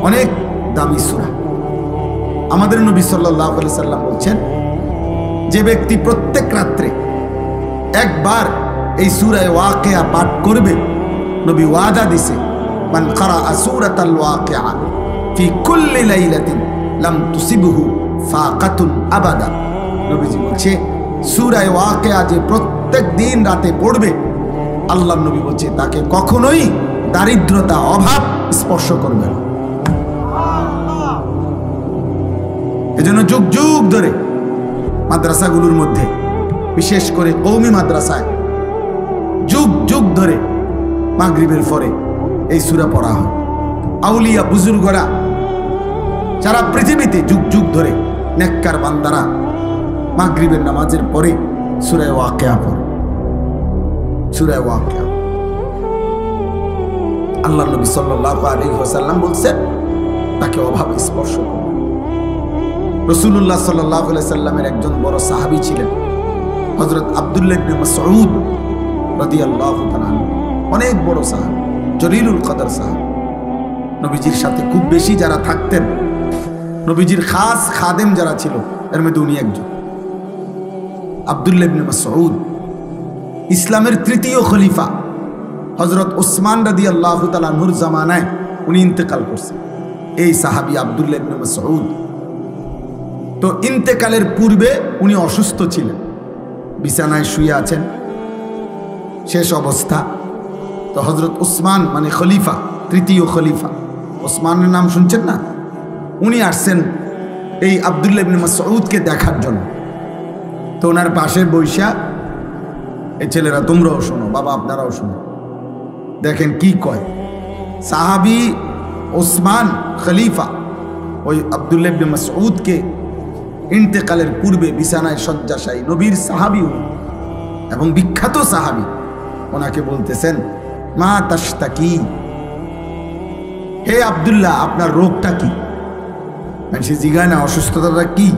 অনেক দামি সূরা। আমাদের নবী সাল্লাল্লাহু আলাইহি সাল্লাম বলছেন, যে ব্যক্তি প্রত্যেক রাত্রে একবার এই সূরা ওয়াকিয়া পাঠ করবে, নবী ওয়াদা দিছে, মান ক্বারাআ সূরাতাল ওয়াকিয়া ফি কুল্লি লাইলাতিন লাম তুসিবহু ফাকাতুন আবাদা। নবীজি বলছে, সূরা ওয়াকিয়া যে প্রত্যেক দিন রাতে পড়বে, আল্লাহর নবী বলছে তাকে কখনোই দারিদ্রতা, অভাব স্পর্শ করবে না। এজন্য যুগ যুগ ধরে মাদ্রাসাগুলোর মধ্যে, বিশেষ করে কওমি মাদ্রাসায় যুগ যুগ ধরে মাগরিবের পরে এই সূরা পড়া হয়। আউলিয়া বুজুর্গরা সারা পৃথিবীতে যুগ যুগ ধরে নেককার বান্দারা মাগরিবের নামাজের পরে সূরা ওয়াকিয়া পড়ে। সূরা ওয়াকিয়া আল্লাহর নবী সাল্লাল্লাহু আলাইহি ওয়াসাল্লাম বলছেন তাকে অভাব স্পর্শ করবে। রাসূলুল্লাহ সাল্লাল্লাহু আলাইহি সাল্লামের একজন বড় সাহাবী ছিলেন হযরত আব্দুল্লাহ ইবনে মাসউদ রাদিয়াল্লাহু তাআলা, অনেক বড় সাহাবী, জলিলুল কদর সাহাবী। নবীজির সাথে খুব বেশি যারা থাকতেন, নবীজির খাস খাদেম যারা ছিল, এর মধ্যে উনি একজন। আব্দুল্লাহ ইবনে মাসউদ ইসলামের 3য় খলিফা হযরত ওসমান রাদিয়াল্লাহু তাআলা আনহুর জামানায় উনি ইন্তেকাল করছেন। এই সাহাবী আব্দুল্লাহ ইবনে মাসউদ, তো ইন্তেকালের পূর্বে উনি অসুস্থ ছিলেন, বিছানায় শুয়ে আছেন, শেষ অবস্থা। তো হযরত ওসমান মানে খলিফা, 3য় খলিফা ওসমানের নাম শুনছেন না, উনি আসছেন এই আব্দুল্লাহ ইবনে মাসউদকে দেখার জন্য। তো ওনার পাশে বৈশা, এই ছেলেরা তোমরাও শোনো, বাবা আপনারাও শোনো, দেখেন কি কয়। সাহাবী ওসমান খলিফা ওই আব্দুল্লাহ ইবনে মাসউদকে ইন্তেকালের পূর্বে বিছানায় শয্যাশায়ী, নবীর সাহাবী এবং বিখ্যাত সাহাবী, ওনাকে বলতেছেন, মা তাশতাকি, হে আব্দুল্লাহ আপনার রোগটা কি? সে জিজ্ঞাসা না অসুস্থতাটা কি?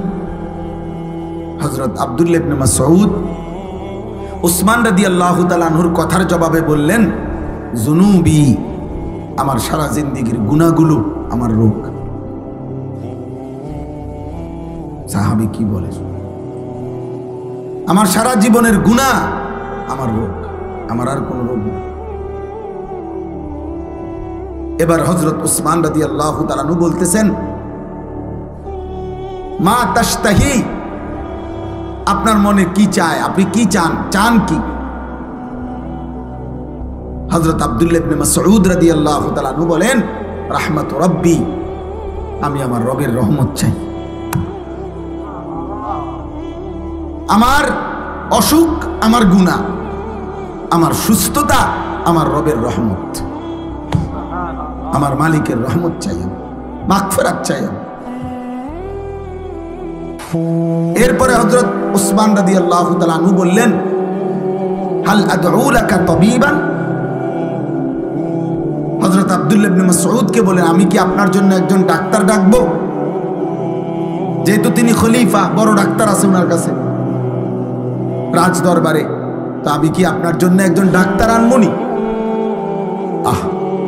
হযরত আব্দুল্লাহ ইবনে মাসউদ ওসমান রাদিয়াল্লাহু তাআলা আনহুর কথার জবাবে বললেন, জুনুবি, আমার সারা জিন্দেগীর গুনাহগুলো আমার রোগ। সাহাবী কি বলে, আমার সারা জীবনের গুনাহ আমার রোগ, আমার আর কোনো রোগ নেই। এবার হযরত উসমান রাদিয়াল্লাহু তাআলা আনহু বলতেছেন, মা তাশতাহি, আপনার মনে কি চায়, আপনি কি চান, চান কি? হযরত আব্দুল্লাহ ইবনে মাসউদ রাদিয়াল্লাহু তাআলা আনহু বলেন, রাহমাতু রাব্বি, আমি আমার রবের রহমত চাই। আমার অসুখ আমার গুনাহ, আমার সুস্থতা আমার রবের রহমত, আমার মালিকের রহমত চাই, মাগফিরাত চাই। এরপরে হযরত উসমান রাদিয়াল্লাহু তাআলা আনহু বললেন, হাল আদউ লাকা তাবিবান, হযরত আব্দুল্লাহ ইবনে মাসউদকে বলেন, আমি কি আপনার জন্য একজন ডাক্তার ডাকবো? যেহেতু তিনি খলিফা, বড় ডাক্তার আছে ওনার কাছে রাজ দরবারে, তো আমি কি আপনার জন্য একজন ডাক্তার আনমনি?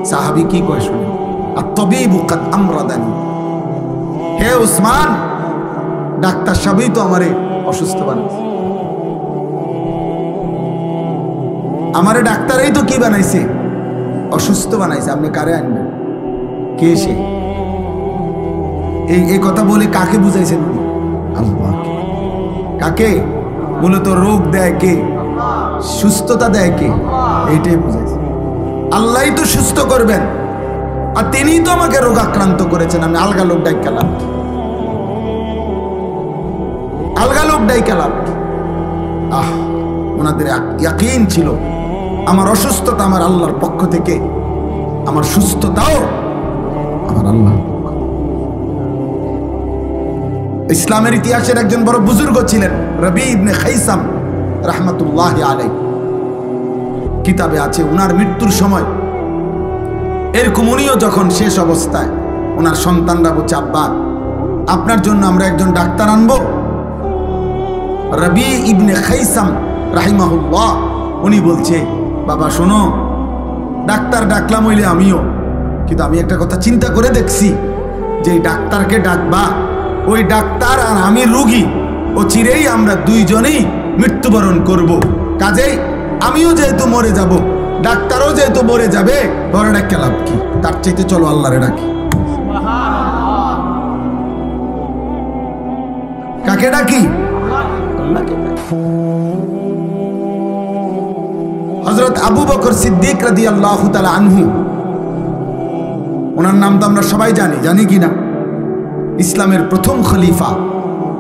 সাহাবী কি কয় শুনে, আত-তাবিবু কাদ আমরাদানি, হে উসমান, ডাক্তার সাহেবই তো আমারে অসুস্থ বানাইছে, আমারে ডাক্তারই তো কি বানাইছে, অসুস্থ বানাইছে, আপনি কারে আনবেন? কে সে? এই কথা বলে কাকে বুঝাইছেন? আল্লাহকে। কাকে? মূলত রোগ দেয় কে, সুস্থতা দেয় কে, এইটাই বুঝাইছে। আল্লাহই তো সুস্থ করবেন, আর তিনিই তো আমাকে রোগাক্রান্ত করেছেন। আমি আলগা লোক ডাইকালাম, আলগা লোক ডাইকালাম। ওনাদের ইয়াকিন ছিল আমার অসুস্থতা আমার আল্লাহর পক্ষ থেকে, আমার সুস্থতাও আমার আল্লাহ। ইসলামের ইতিহাসের একজন বড় বুজুর্গ ছিলেন রবি ইবনে খাইসাম রাহমাতুল্লাহি আলাইহি, কিতাবে আছে ওনার মৃত্যুর সময় এরকম উনিও যখন শেষ অবস্থায়, ওনার সন্তানরা বলছে, আব্বা আপনার জন্য আমরা একজন ডাক্তার আনবো। রবি ইবনে খাইসাম রাহিমাহুল্লাহ উনি বলছে, বাবা শোনো, ডাক্তার ডাকলাম হইলে আমিও, কিন্তু আমি একটা কথা চিন্তা করে দেখছি, যে ডাক্তারকে ডাকবা, ওই ডাক্তার আর আমি রোগী, ও চিরেই আমরা দুইজনেই মৃত্যুবরণ করব। কাজেই আমিও যেহেতু মরে যাব, ডাক্তারও যেহেতু মরে যাবে, বড় ডাক্তার লাভ কি? তার চাইতে চলো আল্লাহরে ডাকি। কাকে ডাকি? আল্লাহকে ডাকি। হযরত আবু বকর সিদ্দিক রাদিয়াল্লাহু তাআলা আনহু, ওনার নাম তো আমরা সবাই জানি, জানি কি না? ইসলামের প্রথম খলিফা,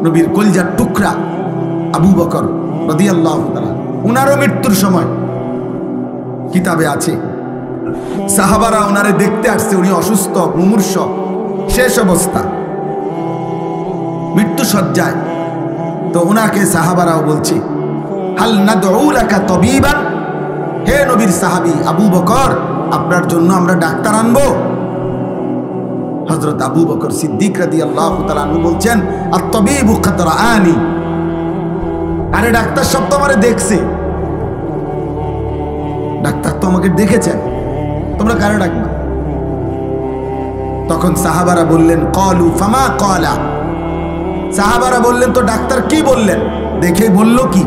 নবীর কলিজার টুকরা আবু বকর রাদিয়াল্লাহু তাআলা, ওনারও মৃত্যুর সময় কিতাবে আছে সাহাবারা ওনারে দেখতে আসছে, উনি অসুস্থ, মুমূর্ষ, শেষ অবস্থা, মৃত্যু সজ্জায়। তো ওনাকে সাহাবারাও বলছে, হাল নাদউ লাকা তাবিবান, হে নবীর সাহাবী আবু বকর, আপনার জন্য আমরা ডাক্তার আনবো? হযরত আবু বকর সিদ্দিক রাদিয়াল্লাহু তাআলা আনহু বলছেন, আত-তাবিবু কাদ রাআনি, আরে ডাক্তার সব তো আমারে দেখছে, ডাক্তার তো আমাকে দেখেছেন, তোমরা কারে ডাকবা? তখন সাহাবারা বললেন, ক্বালু ফামা ক্বালা, সাহাবারা বললেন, তো ডাক্তার কি বললেন, দেখে বলল কি?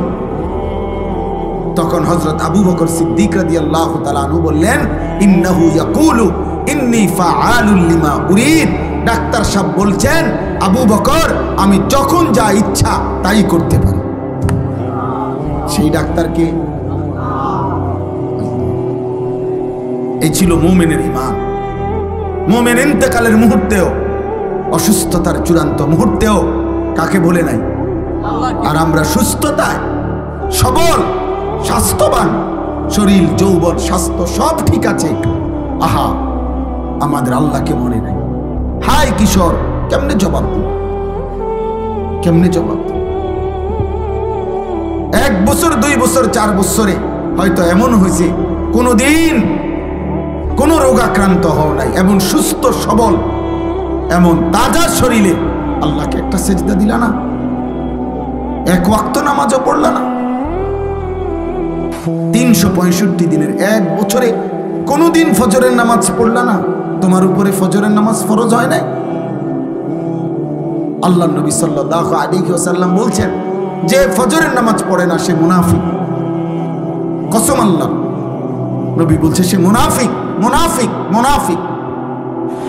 তখন হযরত আবু বকর সিদ্দিক রাদিয়াল্লাহু তাআলা আনহু বললেন, ইন্নাহু ইয়াকুলু ইন্নী ফাআলুল লিমা উরিদ, ডাক্তার সাহেব বলছেন, আবু বকর আমি যখন যা ইচ্ছা তাই করতে পারি। সেই ডাক্তারকে, এই ছিল মুমিনের ঈমান। মুমিন ইন্তেকালের মুহূর্তেও, অসুস্থতার চূড়ান্ত মুহূর্তেও কাকে বলে নাই? আর আমরা সুস্থতায় সবল, স্বাস্থ্যবান, শরীর যৌবন স্বাস্থ্য সব ঠিক আছে, আহা আমাদের আল্লাহকে মনে নাই। হাই কিশোর, কেমনে জবাব দিব? কেমনে জবাব দিব? 1 বছর 2 বছর 4 বছরে হয়তো এমন হয়েছে কোনোদিন কোন রোগাক্রান্ত হও নাই, এমন সুস্থ সবল, এমন তাজা শরীরে আল্লাহকে একটা সেজদা দিলা না, 1 ওয়াক্ত নামাজও পড়লা না, 365 দিনের 1 বছরে কোনোদিন ফজরের নামাজ পড়লা না, তোমার উপরে ফজরের নামাজ ফরজ হয় নাই? আল্লাহর নবী সাল্লাল্লাহু আলাইহি ওয়াসাল্লাম বলছেন, যে ফজরের নামাজ পড়ে না সে মুনাফিক। কসম আল্লাহ, নবী বলছে সে মুনাফিক, মুনাফিক, মুনাফিক।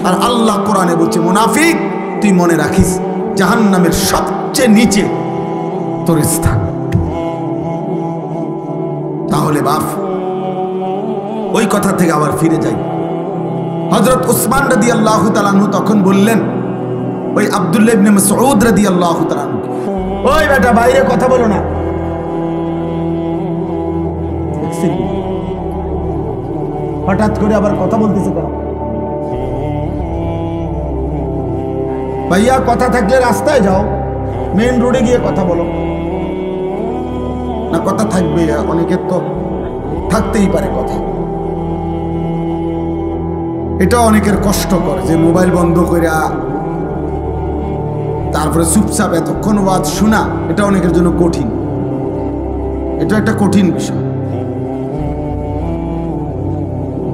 আর আল্লাহ কোরআনে বলছে, মুনাফিক তুই মনে রাখিস জাহান্নামের সবচেয়ে নিচে তোর স্থান। তাহলে বাপ, ওই কথা থেকে আবার ফিরে যাই। হযরত উসমান রাদিয়াল্লাহু তাআলা আনহু তখন বললেন ওই আব্দুল্লাহ ইবনে মাসউদ রাদিয়াল্লাহু তাআলা আনহু, ওই বেটা বাইরে কথা বলো না। হঠাৎ করে আবার কথা বলতেছে কেন? ভাইয়া কথা থাকলে রাস্তায় যাও, মেইন রোডে গিয়ে কথা বলো না। কথা থাকবে, অনেকের তো থাকতেই পারে কথা। এটা অনেকের কষ্টকর যে মোবাইল বন্ধ করে তারপরে চুপচাপ এতক্ষণ ওয়াজ শোনা, এটা অনেকের জন্য কঠিন। এটা একটা কঠিন বিষয়।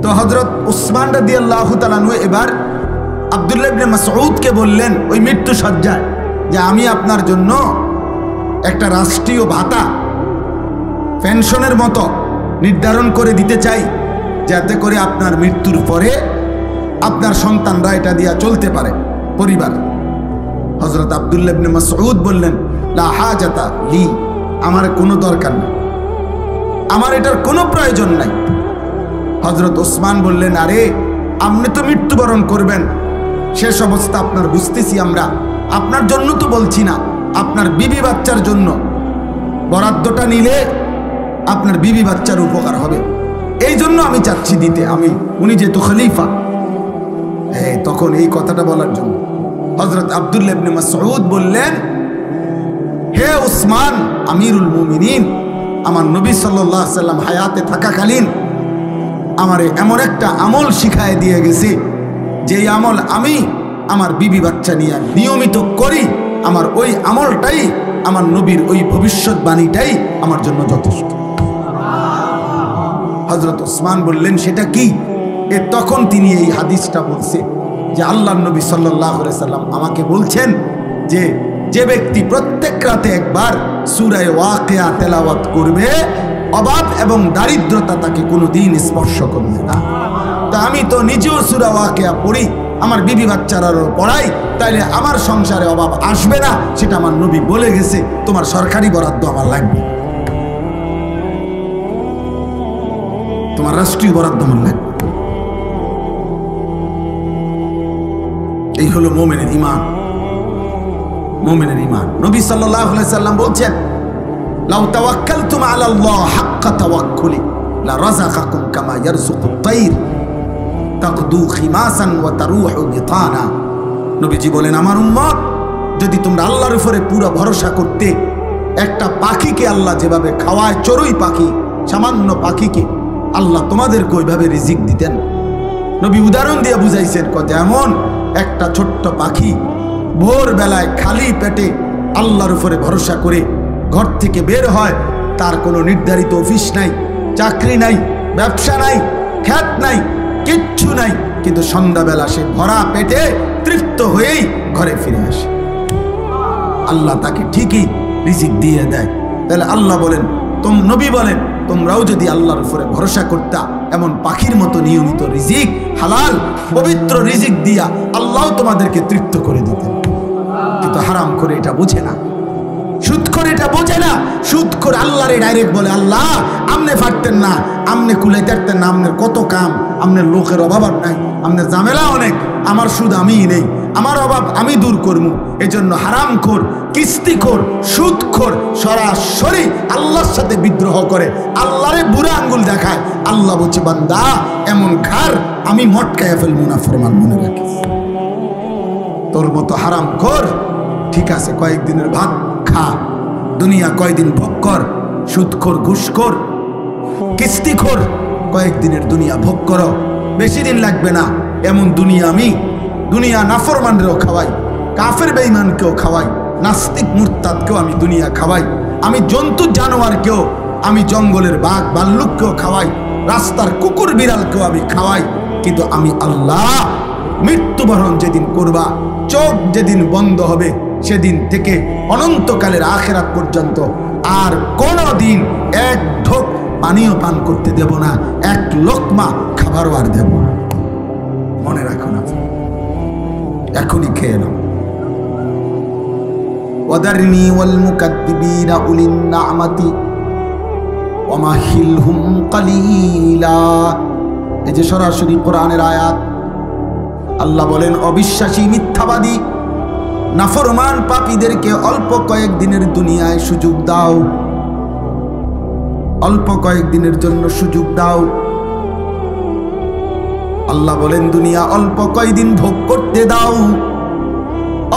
তো হযরত উসমান রাদিয়াল্লাহু তাআলা আনহু এবার আব্দুল্লাহ ইবনে মাসউদকে বললেন ওই মৃত্যু সজ্জায়, যে আমি আপনার জন্য একটা রাষ্ট্রীয় ভাতা পেনশনের মতো নির্ধারণ করে দিতে চাই, যাতে করে আপনার মৃত্যুর পরে আপনার সন্তানরা এটা দিয়া চলতে পারে পরিবার। হযরত আব্দুল্লাহ ইবনে মাসউদ বললেন, লা হাজাতা লি, আমার কোনো দরকার নেই, আমার এটার কোনো প্রয়োজন নাই। হযরত ওসমান বললেন, আরে আপনি তো মৃত্যুবরণ করবেন, শেষ অবস্থা আপনার বুঝতেছি আমরা, আপনার জন্য তো বলছি না, আপনার বিবি বাচ্চার জন্য বরাদ্দটা নিলে আপনার বিবি বাচ্চার উপকার হবে, এই জন্য আমি চাচ্ছি দিতে। উনি যেহেতু খলিফা, তখন এই কথাটা বলার জন্য হযরত আব্দুল্লাহ ইবনে মাসউদ বললেন, হে উসমান আমিরুল মুমিনিন, আমার নবী সাল্লাল্লাহু আলাইহি সাল্লাম হায়াতে থাকাকালীন আমারে এমন একটা আমল শিখায় দিয়ে গেছে, যেই আমল আমি আমার বিবি বাচ্চা নিয়ে নিয়মিত করি, আমার ওই আমলটাই, আমার নবীর ওই ভবিষ্যৎবাণীটাই আমার জন্য যথেষ্ট। হযরত ওসমান বললেন, সেটা কি? তখন তিনি এই হাদিসটা বলছে যে আল্লাহর নবী সাল্লাল্লাহু আলাইহি সাল্লাম আমাকে বলছেন যে যে ব্যক্তি প্রত্যেক রাতে একবার সূরা ওয়াকিয়া তেলাওয়াত করবে, অভাব এবং দারিদ্রতা তাকে কোনোদিন স্পর্শ করবে না। তা আমি তো নিজেও সূরা ওয়াকিয়া পড়ি, আমার বিবি বাচ্চারারও পড়াই, তাইলে আমার সংসারে অভাব আসবে না, সেটা আমার নবী বলে গেছে। তোমার সরকারি বরাদ্দ আমার লাগবে, তোমার রাষ্ট্রীয় বরাদ্দ আমার লাগবে। এই হলো মুমিনের ঈমান, মুমিনের ঈমান। নবী সাল্লাল্লাহু আলাইহি সাল্লাম বলছেন, লাউ তাওয়াক্কালতুম আলাল্লাহ হাক্কা তাওয়াক্কুলি লা রাযাকাকুম কামা ইয়ারযুকুত তাইর তাকদু খিমাসান ওয়া তারুহু বিতানা। নবীজি বলেন, আমার উম্মত, যদি তোমরা আল্লাহর উপরে পুরো ভরসা করতে, একটা পাখিকে আল্লাহ যেভাবে খাওয়ায়, চড়ুই পাখি, সামান্য পাখিকে আল্লাহ তোমাদেরকে ওইভাবে রিজিক দিতেন। নবী উদাহরণ দিয়ে বুঝাইছেন, যেমন একটা ছোট্ট পাখি ভোর বেলায় খালি পেটে আল্লাহর উপরে ভরসা করে ঘর থেকে বের হয়, তার কোনো নির্ধারিত অফিস নাই, চাকরি নাই, ব্যবসা নাই, খ্যাত নাই, কিচ্ছু নাই, কিন্তু সন্ধ্যাবেলা সে ভরা পেটে তৃপ্ত হয়েই ঘরে ফিরে আসে। আল্লাহ তাকে ঠিকই রিজিক দিয়ে দেয়। তাহলে আল্লাহ বলেন, নবী বলেন, তোমরাও যদি আল্লাহর উপরে ভরসা করতা, এমন পাখির মতো নিয়মিত রিজিক, হালাল পবিত্র রিজিক দিয়া আল্লাহ তোমাদেরকে তৃপ্ত করে দিতেন। কিন্তু হারাম করে এটা বুঝে না, সুদ করে এটা বোঝে না। সুদ করে আল্লাহরে ডাইরেক্ট বলে, আল্লাহ আমনে পারতেন না, আমনে কুলাইতে পারতেন না, আমনের কত কাম, আমনের লোকের অভাব নাই, আমনের ঝামেলা অনেক, আমার সুদ আমিই নেই, আমার অভাব আমি দূর করবো। এজন্য হারামখোর, কিস্তিখোর, সুদখোর সরাসরি আল্লাহর সাথে বিদ্রোহ করে, আল্লাহরে বুড়া আঙ্গুল দেখায়। আল্লাহ বলছে, বান্দা এমন ঘর আমি মটকায় ফেলবো না, ফরমান মনে রাখিস। তোর মতো হারামখোর ঠিক আছে, কয়েকদিনের ভাত খা, দুনিয়া কয়দিন ভোগ কর। সুদখোর, ঘুষখোর, কিস্তিখোর কয়েকদিনের দুনিয়া ভোগ করো, বেশি দিন লাগবে না। এমন দুনিয়া আমি দুনিয়া নাফরমানরেও খাওয়াই, কাফের বেঈমানকেও খাওয়াই, নাস্তিক মুরতাদকেও আমি দুনিয়া খাওয়াই, আমি জন্তু জানোয়ারকেও, আমি জঙ্গলের বাঘ ভাল্লুককেও খাওয়াই, রাস্তার কুকুর বিড়ালকেও আমি খাওয়াই। কিন্তু আমি আল্লাহ মৃত্যুবরণ যেদিন করবা, চোখ যেদিন বন্ধ হবে, সেদিন থেকে অনন্তকালের আখিরাত পর্যন্ত আর কোনদিন এক ঢোক পানিও পান করতে দেব না, এক লোকমা খাবারও আর দেব না। মনে রাখো না, এখনই খেয়ে নাও। ওয়াদারনি ওয়াল মুকাদ্দিবিনা উলিন নি'মাতি ওয়ামাহিলহুম কালিলা। এই যে সরাসরি কোরআনের আয়াত। আল্লাহ বলেন, অবিশ্বাসী, মিথ্যাবাদী, নাফরমান পাপীদেরকে অল্প কয়েকদিনের দুনিয়ায় সুযোগ দাও, অল্প কয়েকদিনের জন্য সুযোগ দাও। আল্লাহ বলেন, দুনিয়া অল্প কয়েকদিন ভোগ করতে দাও,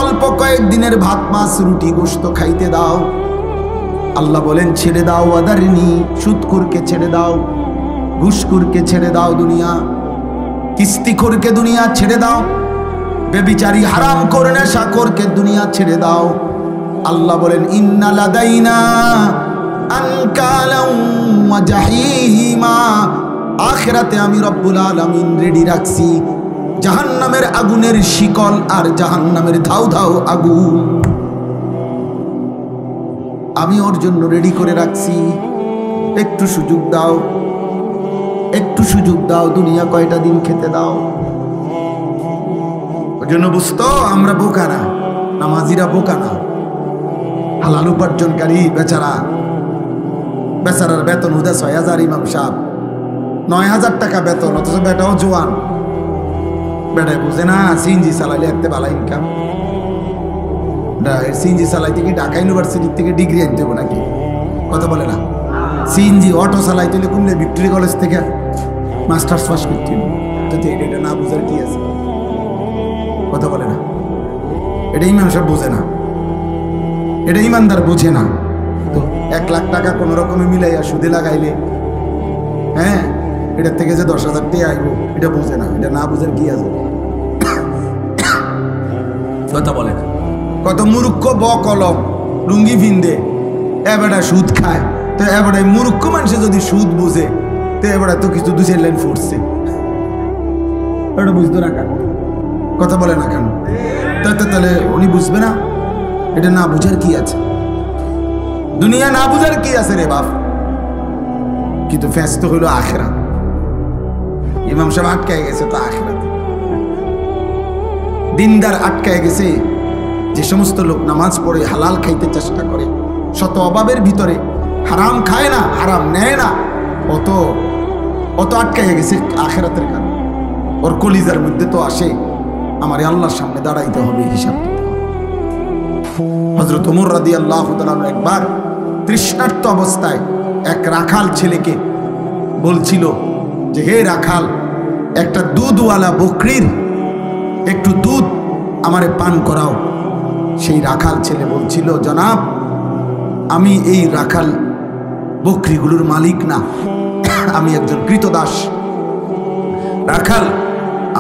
অল্প কয়েকদিনের ভাত মাছ রুটি গোশত খাইতে দাও। আল্লাহ বলেন, ছেড়ে দাও ওয়াদারনি, সুদখোরকে ছেড়ে দাও, ঘুষখোরকে ছেড়ে দাও, দুনিয়া কিস্তিখোরকে দুনিয়া ছেড়ে দাও, বেবিচারী হারামখোর নেশাখোরকে দুনিয়া ছেড়ে দাও। আল্লাহ বলেন, ইন্না লাদাইনা আনকালাম ওয়া জাহিমা, আখিরাতে আমি রব্বুল আলামিন রেডি রাখছি জাহান্নামের আগুনের শিকল আর জাহান্নামের ধাউ ধাউ আগুন আমি ওর জন্য রেডি করে রাখছি। একটু সুযোগ দাও, একটু সুযোগ দাও, দুনিয়া কয়টা দিন খেতে দাও। ওই জন্য বুঝতো আমরা বোকা না, নামাজিরা বোকা না। হালাল উপার্জনকারী বেচারা, বেচারার বেতন হুদা ৬,০০০, ইমাম সাহেব ৯,০০০ টাকা বেতন, অথচ বেটাও জোয়ান। বেটায় বুঝে না সিএনজি চালাইলে একটা ভালো ইনকাম। সিএনজি চালাইতে কি ঢাকা ইউনিভার্সিটি থেকে ডিগ্রি আনতে হবে নাকি? কথা বলে না। সিএনজি অটো চালাইতে হলে কোন ভিক্টোরিয়া কলেজ থেকে মাস্টার্স পাস করতে হবে। এটা না বুঝার কি আছে? কথা বলে না। এটা ইমাম সাহেব বোঝে না, এটা ইমানদার বোঝে না। তো ১ লাখ টাকা কোন রকমে মিলাইয়া সুদে লাগাইলে, হ্যাঁ, এটার থেকে যে ১০,০০০ টাকা আইব, এটা বোঝে না। এটা না বুঝার কি আছে? কথা বলে না। কত মূর্খ বকলম লুঙ্গি ভিন্দে এবারে সুদ খায়। তো এবারে মূর্খ মানুষে যদি সুদ বুঝে, তো এবারে তো কিছু ২-৪ লাইন ফুটছে, এটা বুঝতো না কেন? কথা বলে না কেন? তাহলে উনি বুঝবে না? এটা না বুঝার কি আছে? দুনিয়া না বুঝার কি আছে রে বাপ? কিন্তু ফেস্ত হইল আখিরাত। ইমাম সাহেব আটকায় গেছে তো আখিরাত। দিনদার আটকায় গেছে। যে সমস্ত লোক নামাজ পড়ে, হালাল খাইতে চেষ্টা করে, শত অভাবের ভিতরে হারাম খায় না, হারাম নেয় না, অত আটকায় গেছে আখিরাতের কারণে। ওর কলিজার মধ্যে তো আসে আমার আল্লাহর সামনে দাঁড়াইতে হবে, হিসাব দিতে হবে। হযরত ওমর রাদিয়াল্লাহু তাআলা একবার তৃষ্ণার্ত অবস্থায় এক রাখাল ছেলেকে বলছিল যে, হে রাখাল, একটা দুধওয়ালা বকরির একটু দুধ আমারে পান করাও। সেই রাখাল ছেলে বলছিল, জনাব, আমি এই রাখাল বকরিগুলোর মালিক না, আমি একজন কৃতদাস। রাখাল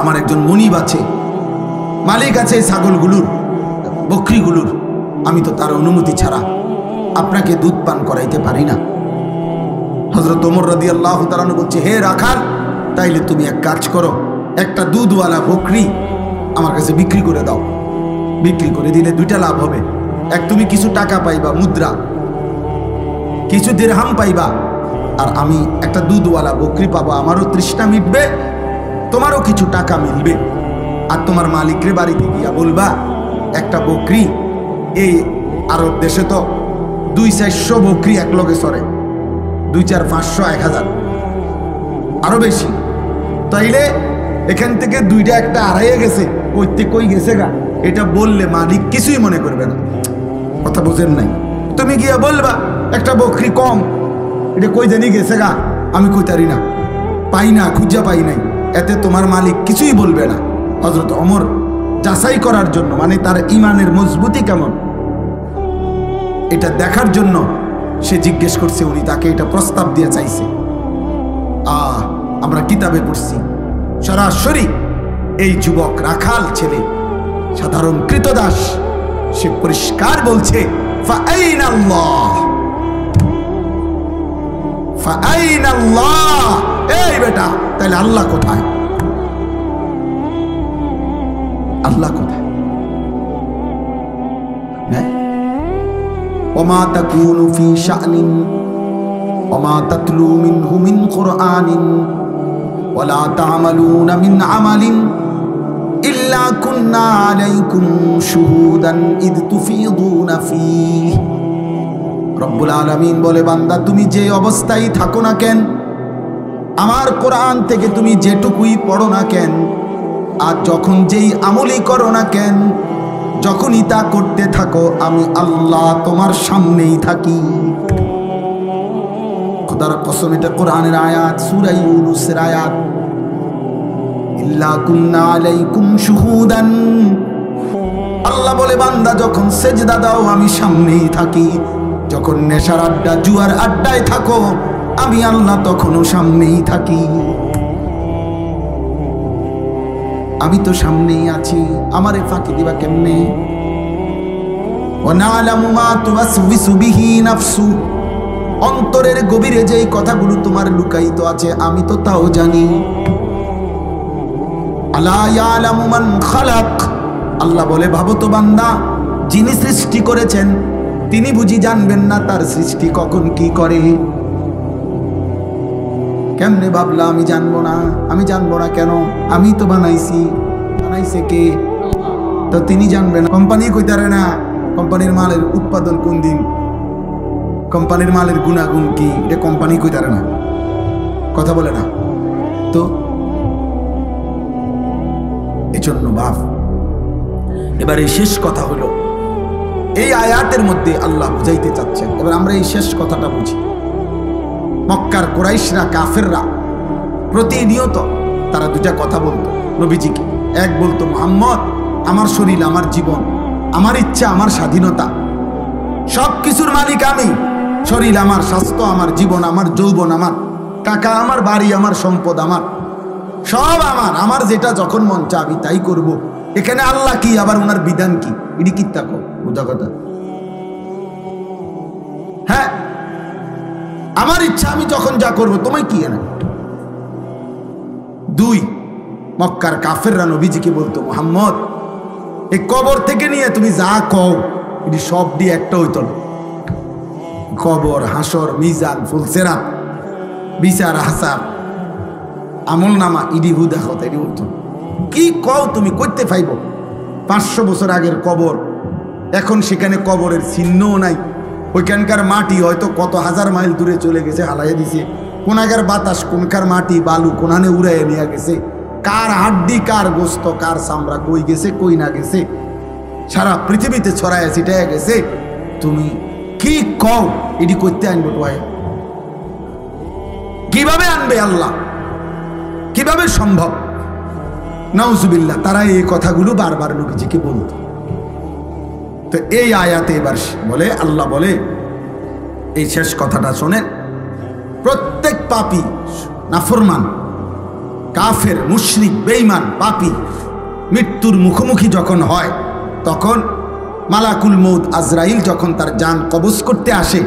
আমার একজন মনিব আছে, মালিক আছে এই ছাগলগুলোর, বকরিগুলোর। আমি তো তার অনুমতি ছাড়া আপনাকে দুধ পান করাইতে পারি না। হযরত ওমর রাদিয়াল্লাহু তাআলা বলছে, হে রাখাল, তাইলে তুমি এক কাজ করো, একটা দুধওয়ালা বকরি আমার কাছে বিক্রি করে দাও। বিক্রি করে দিলে দুইটা লাভ হবে। এক, তুমি কিছু টাকা পাইবা, মুদ্রা, কিছু দিরহাম পাইবা, আর আমি একটা দুধওয়ালা বকরি পাবো। আমারও তৃষ্ণা মিটবে, তোমারও কিছু টাকা মিলবে। আর তোমার মালিকরে বাড়িতে গিয়া বলবা, একটা বকরি, এই আরব দেশে তো ২-৪০০ বকরি এক লগে সরে, ২-৪, ৫০০, ১,০০০, আরো বেশি। তাইলে এখান থেকে দুইটা একটা আড়াইয়ে গেছে, কই গেছে গা, এটা বললে মালিক কিছুই মনে করবে না। কথা বোঝেন নাই? তুমি গিয়া বলবা একটা বকরি কম, এটা কই জানি গেছে গা, আমি কইতারি না, পাই না, খুঁজা পাই নাই, এতে তোমার মালিক কিছুই বলবে না। হযরত ওমর যাচাই করার জন্য, মানে তার ইমানের মজবুতি কেমন এটা দেখার জন্য সে জিজ্ঞেস করছে, উনি তাকে এটা প্রস্তাব দিয়ে চাইছে। আমরা কিতাবে পড়ছি সরাসরি এই যুবক রাখাল ছেলে, সাধারণ কৃতদাস, সে পরিষ্কার বলছে, ফাআইনাল্লাহ, ফাআইনাল্লাহ, এই বেটা, তাহলে আল্লাহ কোথায়? আল্লাহ কোথায়? হ্যাঁ, ওমা তাকুনু ফি শানিন ওমা তাতলু মিনহু মিন কুরআনিন ওয়ালা তা'মালুনা মিন আমালিন ইল্লা কুন্না আলাইকুম শুহুদান ইদ তুফিদুনা ফীহি। রব্বুল আলামিন বলে, বান্দা তুমি যে অবস্থায় থাকো না কেন, আমার কোরআন থেকে তুমি যেটুকুই পড়ো না কেন, আর যখন যেই আমলই করো না কেন, যখনই তা করতে থাকো, আমি আল্লাহ তোমার সামনেই থাকি। খোদার কসম, এটা কোরআনের আয়াত, সূরা ইউনূসের আয়াত। ইল্লা কুন্না আলাইকুম শুহুদান। আল্লাহ বলে, বান্দা যখন সেজদা দাও আমি সামনেই থাকি, যখন নেশার আড্ডা জুয়ার আড্ডায় থাকো আমি আল্লাহ তখনও সামনেই থাকি। আমি তো সামনেই আছি, আমারে ফাঁকি দিবা কেমনে? ওয়ানালামু মা তুওয়াসওয়িসু বিহি নাফসু। অন্তরের গভীরে যেই কথাগুলো তোমার লুকায়িত আছে আমি তো তাও জানি। আলা ইয়ালামু মান খালাক। আল্লাহ বলে, ভাবো তো বান্দা, যিনি সৃষ্টি করেছেন তিনি বুঝি জানবেন না তার সৃষ্টি কখন কি করে? কেমনে ভাবলা আমি জানবো না? আমি জানবো না কেন? আমি তো বানাইছি। বানাইছে কে? তো তিনি জানবেন। কোম্পানি কইতারে না কোম্পানির মালের উৎপাদন কোন দিন, কোম্পানির মালের গুণাগুণ কি, এটা কোম্পানি কইতারে না, কথা বলে না তো। এজন্য বাপ, এবার এই শেষ কথা হলো, এই আয়াতের মধ্যে আল্লাহ বুঝাইতে চাচ্ছেন। এবার আমরা এই শেষ কথাটা বুঝি। মক্কার কুরাইশরা, কাফেররা প্রতিনিয়ত তারা দুটা কথা বলতো নবীজিকে। এক বলতো, মুহাম্মদ আমার শরীর, আমার জীবন, আমার ইচ্ছা, আমার স্বাধীনতা, সব কিছুর মালিক আমি। শরীর আমার, স্বাস্থ্য আমার, জীবন আমার, যৌবন আমার, টাকা আমার, বাড়ি আমার, সম্পদ আমার, সব আমার। আমার যেটা যখন মন চা আমি তাই করব। এখানে আল্লাহ কি, আবার ওনার বিধান কি? এটি কি থাকো বুঝা কথা? হ্যাঁ, আমার ইচ্ছা আমি যখন যা করবো, তোমায় কি এনে? দুই, মক্কার কাফেররা নবীজিকে বলতো, মুহাম্মদ এই কবর থেকে নিয়ে তুমি যা কও এটি সব দিয়ে একটা হইতো না। কবর, হাসর, মিজান, ফুলসেরাত, বিচার, হাসাব, আমল নামা, ইডি হুদা কথা এটি হইতো। কি কও তুমি করতে পাইব? 500 বছর আগের কবর, এখন সেখানে কবরের চিহ্নও নাই। ওইখানকার মাটি হয়তো কত হাজার মাইল দূরে চলে গেছে, হালাইয়া দিছে। কোনাকার বাতাস, কোনকার মাটি, বালু কোনানে উড়াইয়া নিয়ে গেছে। কার হাড্ডি, কার গোস্ত, কার চামড়া কই গেছে, কই না গেছে, সারা পৃথিবীতে ছড়াইয়া ছিটাইয়া গেছে। তুমি কি কও এটি করতে আনবো? কিভাবে আনবে আল্লাহ? কিভাবে সম্ভব? নাউজুবিল্লাহ। তারা এই কথাগুলো বারবার নবীজিকে বলতো। তো এই আয়াতে এবার বলে, আল্লাহ বলে, এই শেষ কথাটা শোনেন, প্রত্যেক পাপী, নাফরমান, কাফের, মুশরিক, বেঈমান, পাপী মৃত্যুর মুখোমুখি যখন হয়, তখন মালাকুল মউত আজরাইল যখন তার জান কবজ করতে আসে,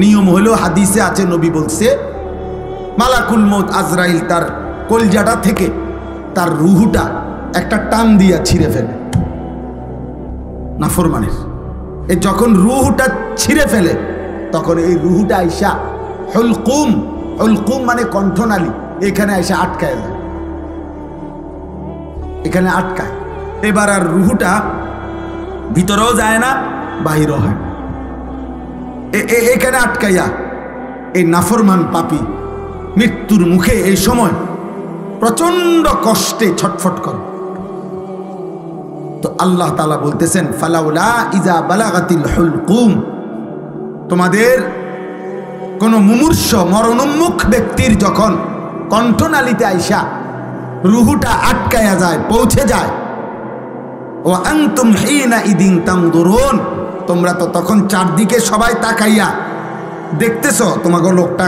নিয়ম হলো, হাদিসে আছে, নবী বলছে, মালাকুল মউত আজরাইল তার কলজাটা থেকে তার রুহুটা একটা টান দিয়া ছিঁড়ে ফেলে। নাফরমানের এই যখন রুহুটা ছিঁড়ে ফেলে, তখন এই রুহুটা আইসা হুলকুম, হুলকুম মানে কণ্ঠনালী, এখানে আইসা আটকায় যায়, এখানে আটকায়। এবার আর রুহুটা ভিতরেও যায় না, বাহিরও হয়, এখানে আটকাইয়া এই নাফরমান পাপী মৃত্যুর মুখে এই সময় প্রচন্ড কষ্টে ছটফট করে। তো আল্লাহ তাআলা বলতেছেন, ফালাউলা ইজা বালাগাতিল হুলকুম, তোমাদের কোন মুমূর্ষ মরণোন্মুখ ব্যক্তির যখন কণ্ঠনালীতে আইসা রুহুটা আটকায়া যায়, পৌঁছে যায়, ওয়া আনতুম হিনা ইদিন তানদুরুন, তোমরা তো তখন চারদিকে সবাই তাকাইয়া দেখতেছো তোমাকে লোকটা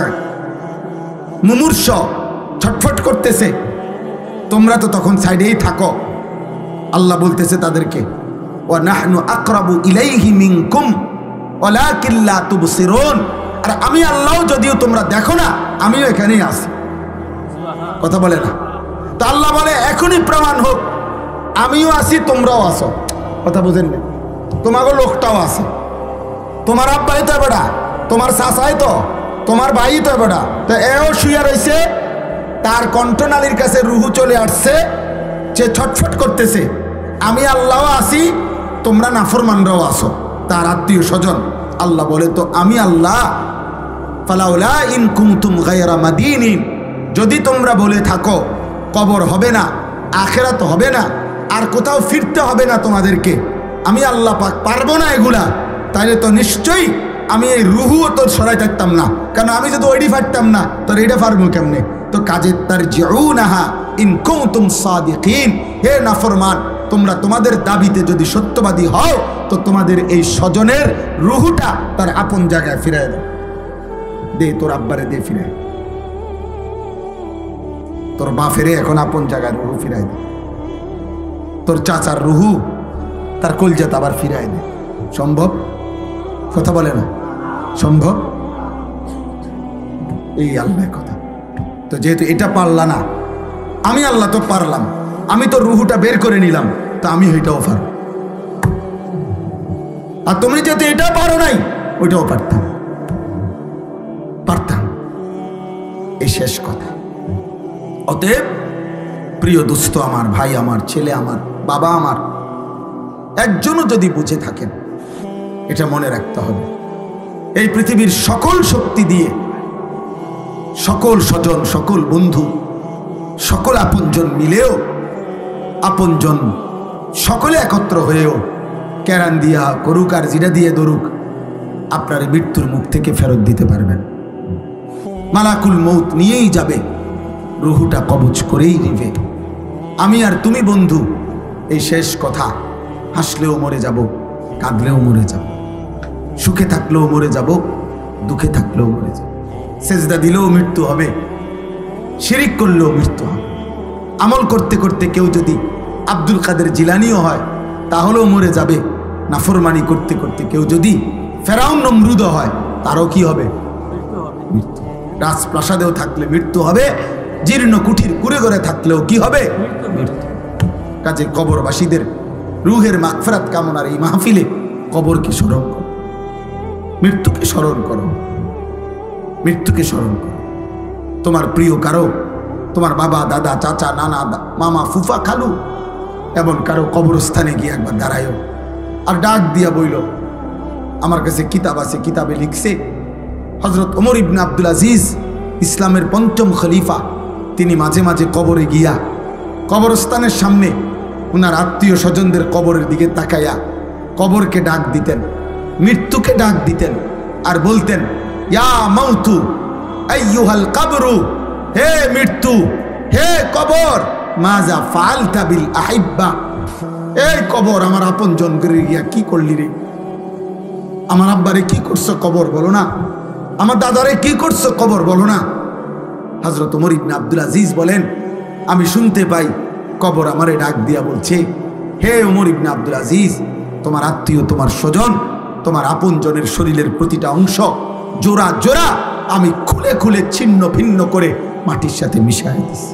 মুমূর্ষ ছটফট করতেছে, তোমরা তো তখন সাইডেই থাকো। আল্লাহ বলতেছে তাদেরকে, ওয়া নাহনু আকরাবু ইলাইহি মিনকুম ওয়ালাকিন লা তুবসিরুন, আর আমি আল্লাহ যদিও তোমরা দেখো না, আমিও এখানেই আছি। কথা বলে না? তো আল্লাহ বলে, এখনই প্রমাণ হোক আমিও আছি, তোমরাও আছো। কথা বুঝেন না? তোমাকে লোকটাও আছে, তোমার আব্বাই তো বেটা, তোমার চাচাই তো, তোমার ভাই তো বেটা, তো এও শুয়ে রয়েছে, তার কণ্ঠনালীর কাছে রুহু চলে আসছে, সে ছটফট করতেছে। আমি আল্লাহ আছি, তোমরা নাফরমানরাও আছো, তার আত্মীয় স্বজন। আল্লাহ বলে, তো আমি আল্লাহ ফালাউলা ইন কুনতুম গায়রা মাদিনিন, যদি তোমরা বলে থাকো কবর হবে না, আখিরাত হবে না, আর কোথাও ফিরতে হবে না তোমাদেরকে, আমি আল্লাহ পাক পারবো না এগুলা, তাহলে তো নিশ্চয়ই আমি এই রুহুও তো সরাই থাকতাম না। কারণ আমি যদি ওইটি পারতাম না, তোর এইটা পারবো কেমনে? তো কাজে তার জিউনাহা ইন কুনতুম সাদিকিন, হে নাফরমান, তোমরা তোমাদের দাবিতে যদি সত্যবাদী হও, তো তোমাদের এই স্বজনের রুহুটা তার আপন জায়গায় ফিরায় দাও। দে তোর আব্বারে দে ফিরায়, তোর বাপেরে এখন আপন জায়গায় রুহু ফিরাই দে, তোর চাচার রুহু তার কলজাত আবার ফিরাই দে। সম্ভব? কথা বলে না সম্ভব? এই আল্লাহর কথা। তো যেহেতু এটা পারলা না, আমি আল্লাহ তো পারলাম, আমি তো রুহুটা বের করে নিলাম, তো আমি ওইটাও পারব। আর তুমি যেহেতু এটা পারো নাই, ওইটাও পারতাম, পারতাম। এই শেষ কথা। অতএব প্রিয় দোস্ত আমার, ভাই আমার, ছেলে আমার, বাবা আমার, একজনও যদি বুঝে থাকেন, এটা মনে রাখতে হবে, এই পৃথিবীর সকল শক্তি দিয়ে, সকল স্বজন, সকল বন্ধু, সকল আপনজন মিলেও, আপনজন সকলে একত্র হয়েও কেরান দিয়া করুক আর জিরা দিয়ে দরুক, আপনার মৃত্যুর মুখ থেকে ফেরত দিতে পারবেন। মালাকুল মৌত নিয়েই যাবে, রুহুটা কবজ করেই নিবে। আমি আর তুমি বন্ধু, এই শেষ কথা, হাসলেও মরে যাব, কাঁদলেও মরে যাব, সুখে থাকলেও মরে যাব, দুঃখে থাকলেও মরে যাব। সেজদা দিলেও মৃত্যু হবে, শিরিক করলেও মৃত্যু হবে। আমল করতে করতে কেউ যদি আব্দুল কাদের জিলানিও হয়, তাহলেও মরে যাবে। নাফরমানি করতে করতে কেউ যদি ফেরাউন নমরুদ হয়, তারও কি হবে? মৃত্যু। রাজপ্রাসাদেও থাকলে মৃত্যু হবে, জীর্ণ কুঠির কুড়ে ঘরে থাকলেও কি হবে? মৃত্যু। কাজে কবরবাসীদের রুহের মাগফিরাত কামনার এই মাহফিলে কবরকে স্মরণ করো, মৃত্যুকে স্মরণ করো, মৃত্যুকে স্মরণ করো। তোমার প্রিয় কারো, তোমার বাবা, দাদা, চাচা, নানা, মামা, ফুফা, খালু, এমন কারো কবরস্থানে গিয়ে একবার দাঁড়ায়ও, আর ডাক দিয়া বইল। আমার কাছে কিতাব আছে, কিতাবে লিখছে হযরত ওমর ইবনে আব্দুল আজিজ, ইসলামের পঞ্চম খলিফা, তিনি মাঝে মাঝে কবরে গিয়া কবরস্থানের সামনে ওনার আত্মীয় স্বজনদের কবরের দিকে তাকাইয়া কবরকে ডাক দিতেন, মৃত্যুকে ডাক দিতেন, আর বলতেন, ইয়া মাউতু আইয়ুহাল কবরু, হে মৃত্যু, হে কবর, মাজা ফাআলতা বিল আহিব্বা, এই কবর আমার আপন জন করে গিয়া কি করলি রে? আমার আব্বারে কি করছো কবর বলো না, আমার দাদারে কি করছো কবর বলো না। হযরত ওমর ইবনে আব্দুল আজিজ বলেন, আমি শুনতে পাই কবর আমারে ডাক দিয়া বলছে, হে ওমর ইবনে আব্দুল আজিজ, তোমার আত্মীয়, তোমার স্বজন, তোমার আপন জনের শরীরের প্রতিটা অংশ জোড়া জোড়া আমি খুলে খুলে ছিন্ন ভিন্ন করে মাটির সাথে মিশাই দিছি,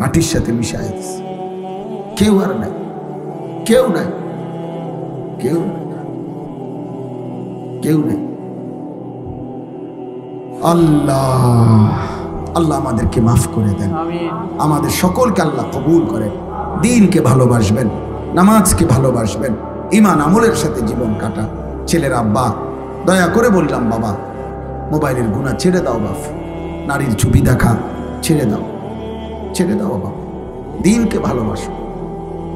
মাটির সাথে মিশাই দিছি। কেউ আর নাই, কেউ নাই, কেউ কেউ নেই। আল্লাহ আল্লাহ আমাদেরকে মাফ করে দেন, আমাদের সকলকে আল্লাহ কবুল করেন। দ্বীনকে ভালোবাসবেন, নামাজকে ভালোবাসবেন, ঈমান আমলের সাথে জীবন কাটা। ছেলের আব্বা, দয়া করে বললাম, বাবা মোবাইলের গুনাহ ছেড়ে দাও, বাপ নারীর ছবি দেখা ছেড়ে দাও, ছেড়ে দাও বাবা। দ্বীনকে ভালোবাসো,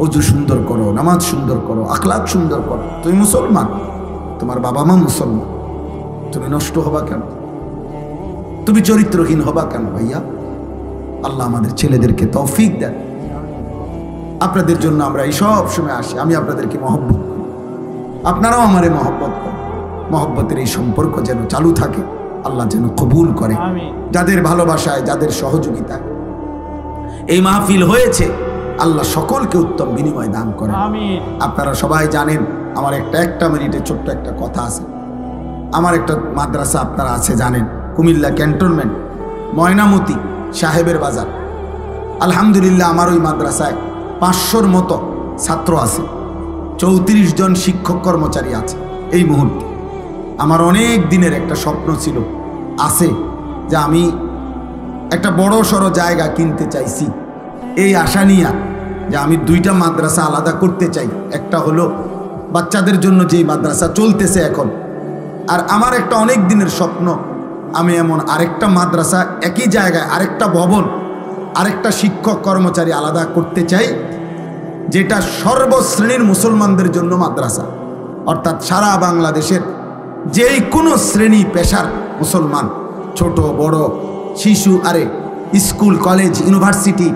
ওযু সুন্দর করো, নামাজ সুন্দর করো, আখলাক সুন্দর করো। তুমি মুসলমান, তোমার বাবা মা মুসলমান, তুমি নষ্ট হবা কেন? তুমি চরিত্রহীন হবা কেন ভাইয়া? আল্লাহ আমাদের ছেলেদেরকে তৌফিক দেন। আপনাদের জন্য আমরা এই সব সময় আসি, আমি আপনাদেরকে মহব্বত করি, আপনারাও আমারে মহব্বত করেন। মহব্বতের এই সম্পর্ক যেন চালু থাকে, আল্লাহ যেন কবুল করে। যাদের ভালোবাসায়, যাদের সহযোগিতায় এই মাহফিল হয়েছে, আল্লাহ সকলকে উত্তম বিনিময় দান করেন। আপনারা সবাই জানেন, আমার একটা মিনিটে ছোট্ট একটা কথা আছে। আমার একটা মাদ্রাসা আপনারা আছে জানেন, কুমিল্লা ক্যান্টনমেন্ট, ময়নামতি সাহেবের বাজার, আলহামদুলিল্লাহ আমার ওই মাদ্রাসায় 500-র মতো ছাত্র আছে, 34 জন শিক্ষক কর্মচারী আছে। এই মুহূর্তে আমার অনেক দিনের একটা স্বপ্ন ছিল, আছে, যে আমি একটা বড় সড়ো জায়গা কিনতে চাইছি। এই আশা নিয়ে যে আমি 2টা মাদ্রাসা আলাদা করতে চাই। একটা হলো বাচ্চাদের জন্য যেই মাদ্রাসা চলতেছে এখন, আর আমার একটা অনেক দিনের স্বপ্ন, আমি এমন আরেকটা মাদ্রাসা একই জায়গায়, আরেকটা ভবন, আরেকটা শিক্ষক কর্মচারী আলাদা করতে চাই, যেটা সর্বশ্রেণীর মুসলমানদের জন্য মাদ্রাসা। অর্থাৎ সারা বাংলাদেশের যেই কোনো শ্রেণী পেশার মুসলমান, ছোট বড়, শিশু, আরে স্কুল কলেজ ইউনিভার্সিটি,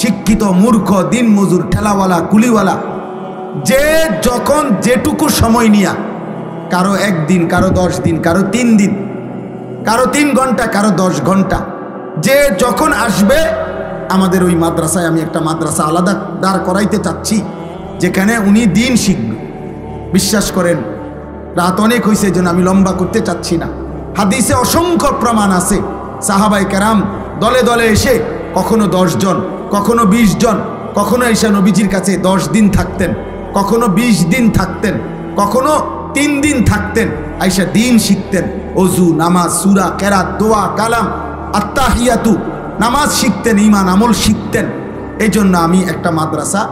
শিক্ষিত মূর্খ, দিন মজুর, ঠেলাওয়ালা, কুলিওয়ালা, যে যখন যেটুকু সময় নিয়া, কারো 1 দিন, কারো 10 দিন, কারো 3 দিন, কারো 3 ঘন্টা, কারো 10 ঘন্টা, যে যখন আসবে আমাদের ওই মাদ্রাসায় আমি একটা মাদ্রাসা আলাদা দাঁড় করাইতে চাচ্ছি, যেখানে উনি দিন শিখবে। বিশ্বাস করেন, রাত অনেক হয়েছে, যেন আমি লম্বা করতে চাচ্ছি না। হাদিসে অসংখ্য প্রমাণ আছে, সাহাবায়ে কেরাম দলে দলে এসে কখনো 10 জন, কখনো 20 জন, কখনো এসে নবীজির কাছে 10 দিন থাকতেন, কখনো 20 দিন থাকতেন, কখনো 3 দিন থাকতেন, আইসা দিন শিখতেন। অজু, নামাজ, সূরা, কেরাত, দোয়া, কালাম, আত্তাহিয়াতু, নামাজ শিখতেন, ঈমান আমল শিখতেন। এই জন্য আমি একটা মাদ্রাসা